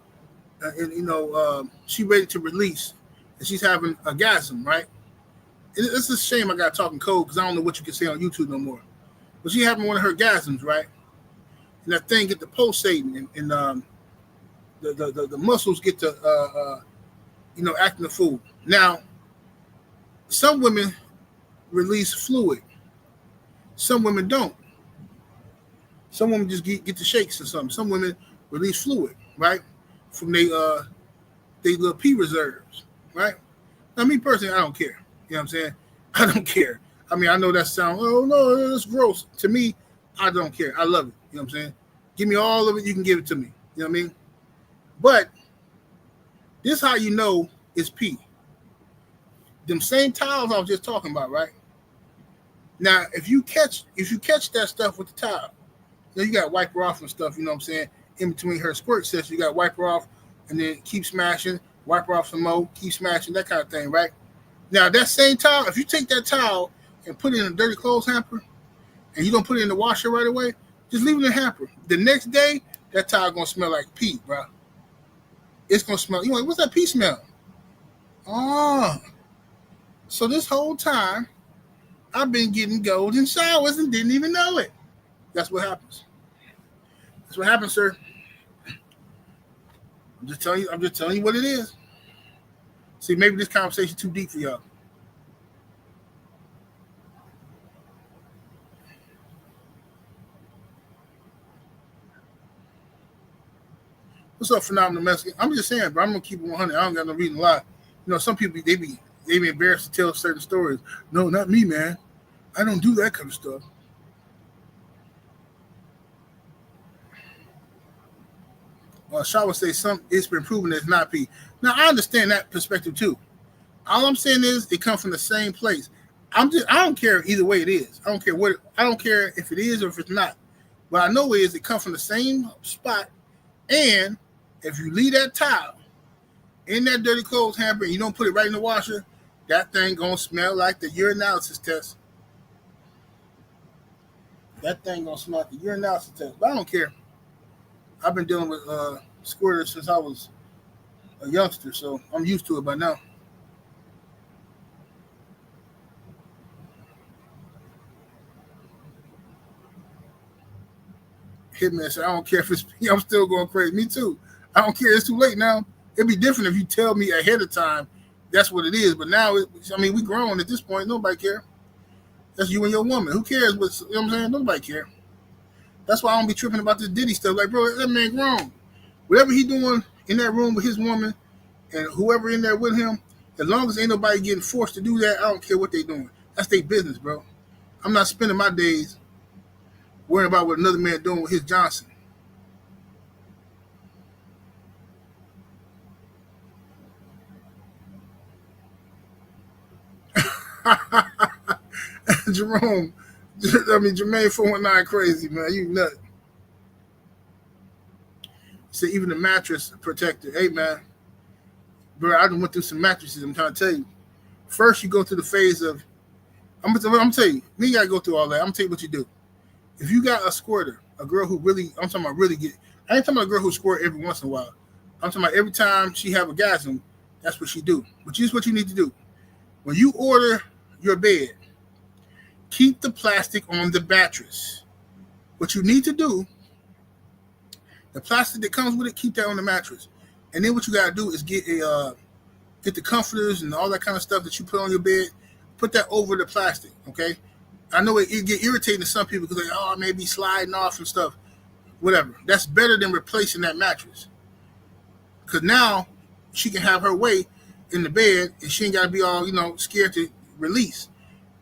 she's ready to release, and she's having an orgasm, right? It's a shame I got talking code because I don't know what you can say on YouTube no more. But she having one of her orgasms, right? And that thing get to pulsating, and the muscles get to acting a fool. Now, some women release fluid. Some women don't. Some women just get the shakes or something. Some women release fluid, right, from they little pee reserves, right? Now, me personally, I don't care. You know what I'm saying? I don't care. I mean, I know that sounds, oh no, that's gross. To me, I don't care. I love it. You know what I'm saying? Give me all of it. You can give it to me. You know what I mean? But this is how you know it's pee. Them same towels I was just talking about, right? Now, if you catch that stuff with the towel, then you got to wipe her off and stuff, you know what I'm saying? In between her squirt sessions, you got to wipe her off and then keep smashing, wipe her off some more, keep smashing, that kind of thing, right? Now, that same towel, if you take that towel and put it in a dirty clothes hamper and you don't put it in the washer right away, just leave it in the hamper. The next day, that towel going to smell like pee, bro. It's going to smell, you're like, what's that pee smell? Oh, so this whole time, I've been getting golden showers and didn't even know it. That's what happens. That's what happens, sir. I'm just telling you what it is. See, maybe this conversation too deep for y'all. What's up, Phenomenal Mexican? I'm just saying, bro. I'm gonna keep it 100. I don't got no reason to lie. You know, some people they be embarrassed to tell certain stories. No, not me, man. I don't do that kind of stuff. Shaw would say it's been proven that it's not pee. Now I understand that perspective too. All I'm saying is it comes from the same place. I don't care either way it is. I don't care if it is or if it's not. What I know is it comes from the same spot, and if you leave that towel in that dirty clothes hamper and you don't put it right in the washer, that thing gonna smell like the urinalysis test. That thing gonna smell like the urinalysis test. But I don't care. I've been dealing with squirters since I was a youngster, so I'm used to it by now. Hitman said, I don't care if it's me, I'm still going crazy. Me too. I don't care. It's too late now. It'd be different if you tell me ahead of time that's what it is. But now, we grown at this point. Nobody care. That's you and your woman. Who cares? You know what I'm saying? Nobody care. That's why I don't be tripping about this Diddy stuff. Like, bro, that man grown. Whatever he doing in that room with his woman and whoever in there with him, as long as ain't nobody getting forced to do that, I don't care what they doing. That's their business, bro. I'm not spending my days worrying about what another man doing with his Johnson. Jerome, Jermaine 419 crazy, man. You nut. Say even the mattress protector. Hey, man. Bro, I done went through some mattresses. I'm trying to tell you. First, you go through the phase of, I'm gonna tell you, you gotta go through all that. I'm gonna tell you what you do. If you got a squirter, a girl who really, I'm talking about really get, I ain't talking about a girl who squirt every once in a while. I'm talking about every time she have a orgasm, that's what she do. But here's what you need to do. When you order your bed, keep the plastic on the mattress. What you need to do, the plastic that comes with it, keep that on the mattress. And then what you gotta do is get the comforters and all that kind of stuff that you put on your bed, put that over the plastic, okay? I know it get irritating to some people because it may be sliding off and stuff, whatever. That's better than replacing that mattress. Because now she can have her way in the bed and she ain't got to be all, scared to release.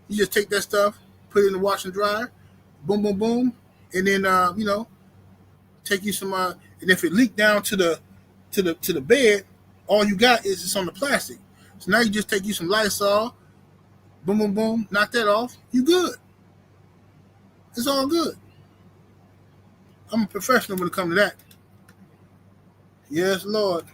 You just take that stuff, put it in the wash and dryer, boom, boom, boom, and then, take you some, and if it leaked down to the bed, all you got is it's on the plastic. So now you just take you some Lysol, boom, boom, boom, knock that off. You good. It's all good. I'm a professional when it comes to that. Yes, Lord.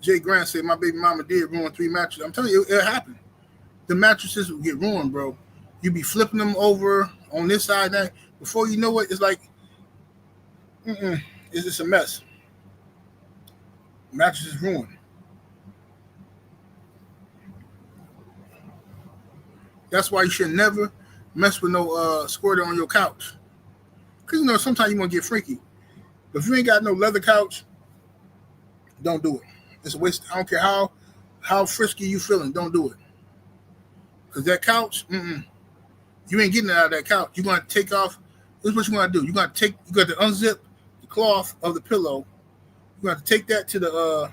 Jay Grant said, my baby mama did ruin 3 mattresses. I'm telling you, it happened. The mattresses will get ruined, bro. You be flipping them over on this side, that. Before you know it, it's like, it's just a mess. Mattress is ruined. That's why you should never mess with no squirter on your couch. Because, sometimes you want to get freaky. But if you ain't got no leather couch, don't do it. It's a waste. I don't care how frisky you feeling. Don't do it. Because that couch, you ain't getting it out of that couch. You're going to take off. This is what you want to do. You got to unzip the cloth of the pillow. You got to take that to the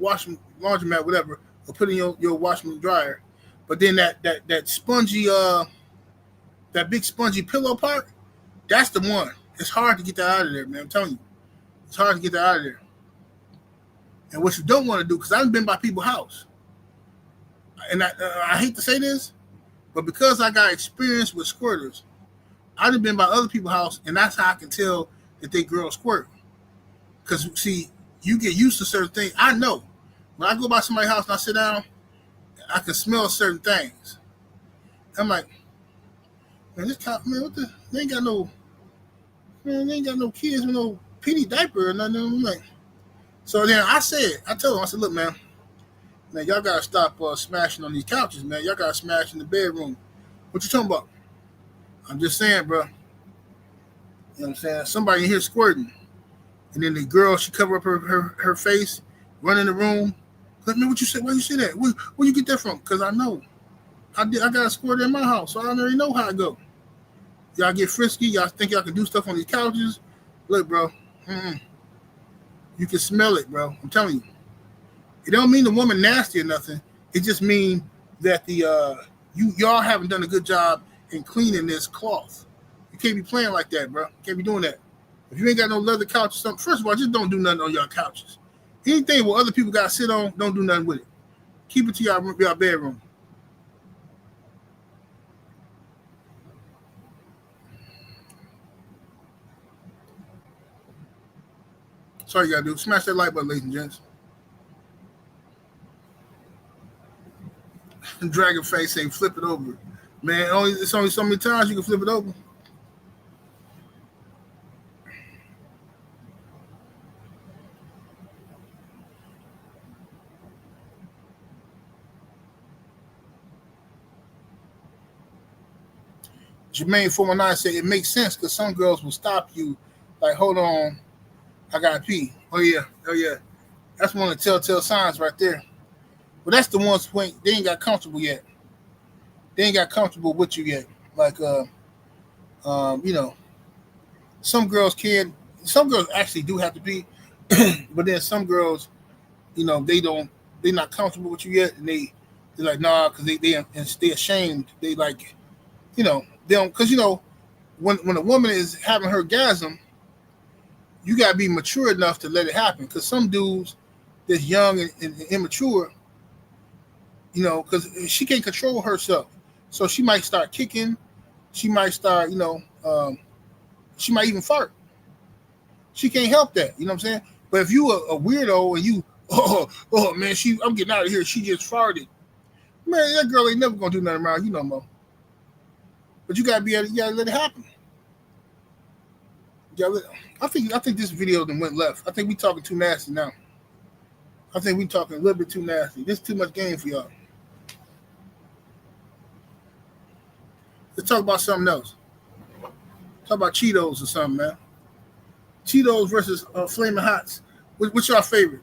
laundromat, whatever, or put in your washing and dryer. But then that spongy, that big spongy pillow part, that's the one. It's hard to get that out of there, man. I'm telling you. It's hard to get that out of there. And what you don't want to do, because I've been by people's house. And I hate to say this, but because I got experience with squirters, I've been by other people's house, and that's how I can tell that they girls squirt. Because, see, you get used to certain things. I know. When I go by somebody's house and I sit down, I can smell certain things. I'm like, man, this cop, man, they ain't got no kids with no PD diaper or nothing. I'm like, so then I told him, I said, look, man, y'all got to stop smashing on these couches, man. Y'all got to smash in the bedroom. What you talking about? I'm just saying, bro. You know what I'm saying? Somebody in here squirting. And then the girl, she cover up her face, run in the room. Let me, what you say? Why you say that? Where you get that from? Because I know. I got a squirter in my house, so I already know how it go. Y'all get frisky. Y'all think y'all can do stuff on these couches. Look, bro. You can smell it, bro. I'm telling you. It don't mean the woman nasty or nothing. It just means that y'all haven't done a good job in cleaning this cloth. You can't be playing like that, bro. You can't be doing that. If you ain't got no leather couch or something, first of all, just don't do nothing on your couches. Anything where other people got to sit on, don't do nothing with it. Keep it to your bedroom. That's all you got to do. Smash that like button, ladies and gents. Dragon face saying flip it over. Man, it's only so many times you can flip it over. Jermaine 419 said it makes sense because some girls will stop you like, hold on, I gotta pee. Oh yeah. That's one of the telltale signs right there. But that's the ones who they ain't got comfortable yet. They ain't got comfortable with you yet. Like, you know, some girls can, some girls actually do have to be, but then some girls, you know, they're not comfortable with you yet, and they're like, nah, because they ashamed. They like, you know, they don't, because you know, when a woman is having her orgasm, you gotta be mature enough to let it happen. Because some dudes that's young and immature, you know, because she can't control herself, so she might start kicking, she might start, you know, she might even fart. She can't help that, you know what I'm saying? But if you a weirdo and you, oh man, I'm getting out of here. She just farted. Man, that girl ain't never gonna do nothing around you no more. But you gotta you gotta let it happen. I think this video then went left. I think we talking too nasty now. I think we talking a little bit too nasty. This is too much game for y'all. Let's talk about something else. Talk about Cheetos or something, man. Cheetos versus Flamin' Hots. What's your favorite?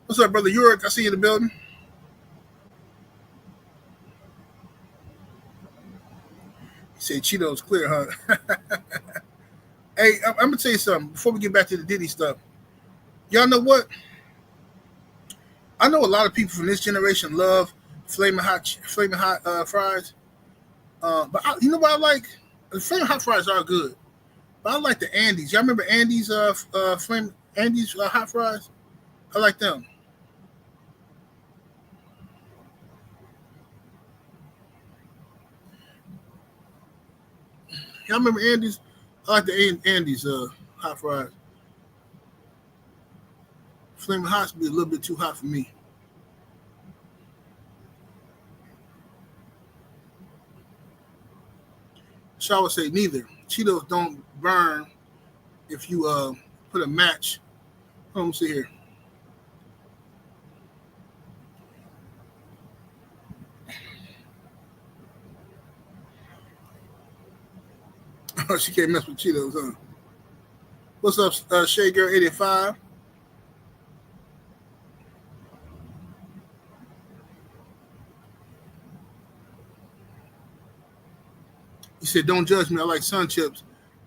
What's up, brother Yorick? I see you in the building. He said Cheetos clear, huh? Hey, I'm gonna tell you something before we get back to the Diddy stuff. Y'all know what? I know a lot of people from this generation love flaming hot fries. You know what I like? The flaming hot fries are good, but I like the Andes. Y'all remember Andes? Andes hot fries. I like them. Y'all remember Andes? I like the Andes hot fries. Flaming hots be a little bit too hot for me. So I would say neither. Cheetos don't burn if you put a match. Let me see here. She can't mess with Cheetos, huh? What's up, Shay Girl 85? He said, don't judge me. I like Sun Chips.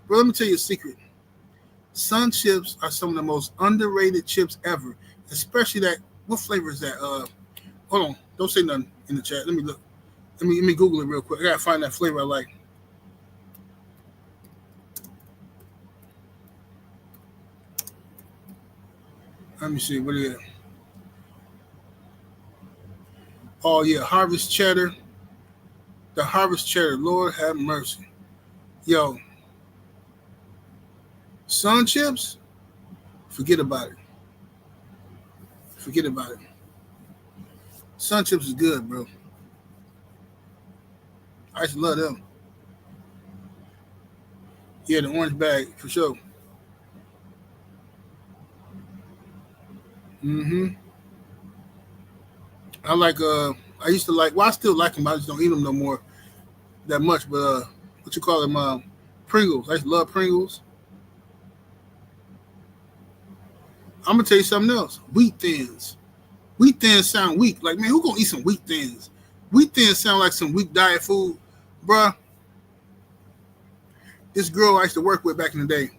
Bro, let me tell you a secret. Sun Chips are some of the most underrated chips ever. Especially that, what flavor is that? Hold on. Don't say nothing in the chat. Let me look. Let me Google it real quick. I gotta find that flavor I like. Let me see. What is it? Oh, yeah. Harvest Cheddar. The Harvest Cheddar. Lord have mercy. Yo. Sun Chips? Forget about it. Forget about it. Sun Chips is good, bro. I used to love them. Yeah, the orange bag, for sure. Mm-hmm. I used to like, well, I still like them. I just don't eat them no more that much. But what you call them? Pringles. I used to love Pringles. I'm gonna tell you something else. Wheat Thins. Wheat Thins sound weak. Like, man, who gonna eat some Wheat Thins? Wheat Thins sound like some weak diet food, bruh. This girl I used to work with back in the day,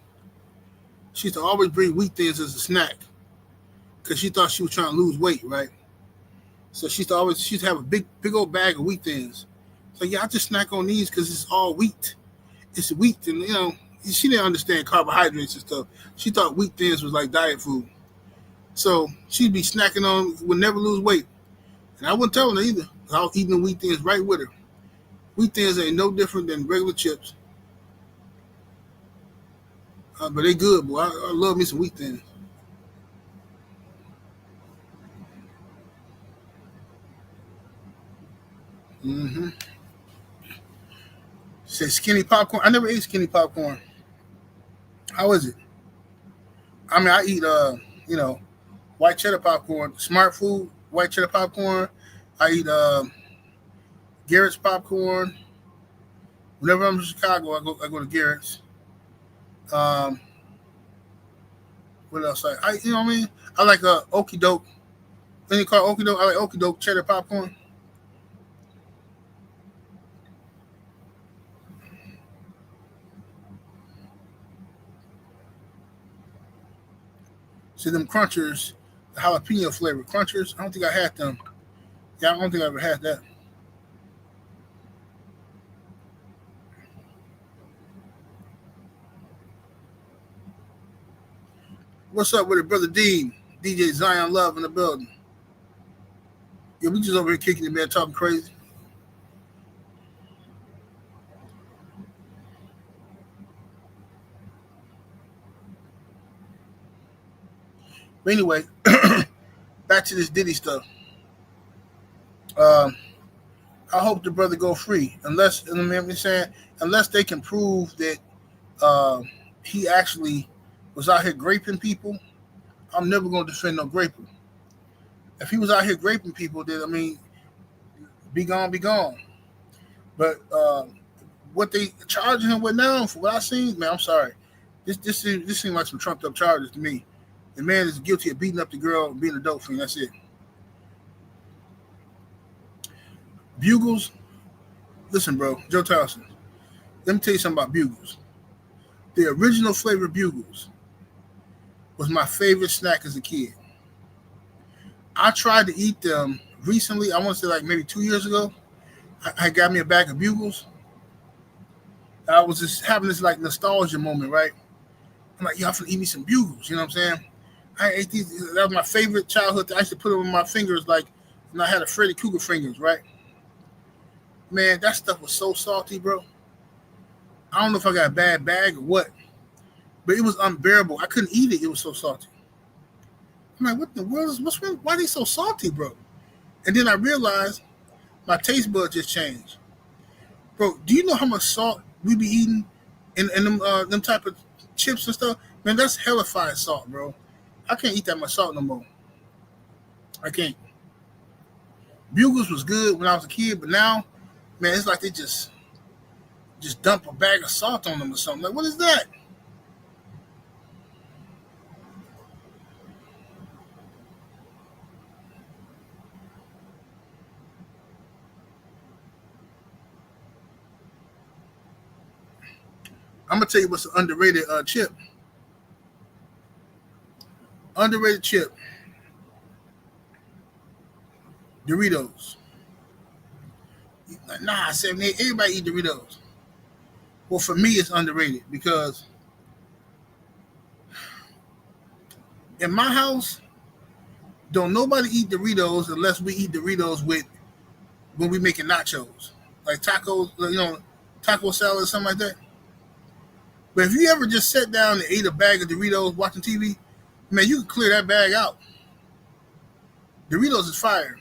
she used to always bring Wheat Thins as a snack because she thought she was trying to lose weight, right? So she used to have a big old bag of Wheat Thins. So yeah, I just snack on these because it's all wheat. It's wheat, and you know, she didn't understand carbohydrates and stuff. She thought Wheat Thins was like diet food. So she'd be snacking on, would never lose weight. And I wouldn't tell her either. I was eating the Wheat Thins right with her. Wheat Thins ain't no different than regular chips. But they good, boy. I love me some Wheat Thins. Mm-hmm. Say skinny popcorn. I never ate skinny popcorn. How is it? I mean, I eat, you know, white cheddar popcorn, Smart Food, white cheddar popcorn. I eat Garrett's popcorn. Whenever I'm in Chicago, I go to Garrett's. What else? You know what I mean? I like Okie Doke. Then you call Okie Doke. I like Okie Doke cheddar popcorn. See them crunchers, the jalapeno flavor crunchers. I don't think I had them. Yeah, I don't think I ever had that. What's up with it, brother D? DJ Zion Love in the building. Yeah, we just over here kicking it, man, talking crazy. But anyway, back to this Diddy stuff. I hope the brother go free, unless they can prove that he actually was out here graping people. I'm never going to defend no graper. If he was out here graping people, then I mean, be gone, be gone. But what they charging him with now, for what I seen, man, I'm sorry. This seems like some trumped up charges to me. The man is guilty of beating up the girl and being a dope fiend. That's it. Bugles, listen, bro, Joe Towson. Let me tell you something about Bugles. The original flavor Bugles was my favorite snack as a kid. I tried to eat them recently. I want to say like maybe 2 years ago. I got me a bag of Bugles. I was just having this like nostalgia moment, right? I'm like, yo, I'm gonna eat me some Bugles. You know what I'm saying? I ate these. That was my favorite childhood. I used to put them on my fingers like when I had a Freddy Krueger fingers, right? Man, that stuff was so salty, bro. I don't know if I got a bad bag or what, but it was unbearable. I couldn't eat it. It was so salty. I'm like, what the world? What's wrong? Why are they so salty, bro? And then I realized my taste bud just changed. Bro, do you know how much salt we be eating in them type of chips and stuff? Man, that's hellified salt, bro. I can't eat that much salt no more. I can't. Bugles was good when I was a kid, but now, man, it's like they just dump a bag of salt on them or something. Like, what is that? I'm gonna tell you what's an underrated chip. Underrated chip. Doritos. Nah, 78. Everybody eat Doritos. Well, for me, it's underrated because in my house, don't nobody eat Doritos unless we eat Doritos with when we making nachos, like tacos, taco salad or something like that. But if you ever just sat down and ate a bag of Doritos watching TV, man, you can clear that bag out. Doritos is fire.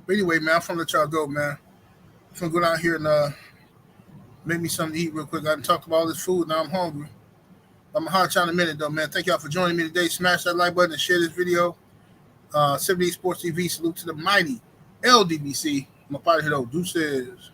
But anyway, man, I'm gonna let y'all go, man. I'm gonna go down here and make me something to eat real quick. I done talked about all this food. Now I'm hungry. I'm gonna holler at y'all in a minute, though, man. Thank y'all for joining me today. Smash that like button and share this video. 78 Sports TV. Salute to the mighty LDBC. I'm up out of here, though. Deuces.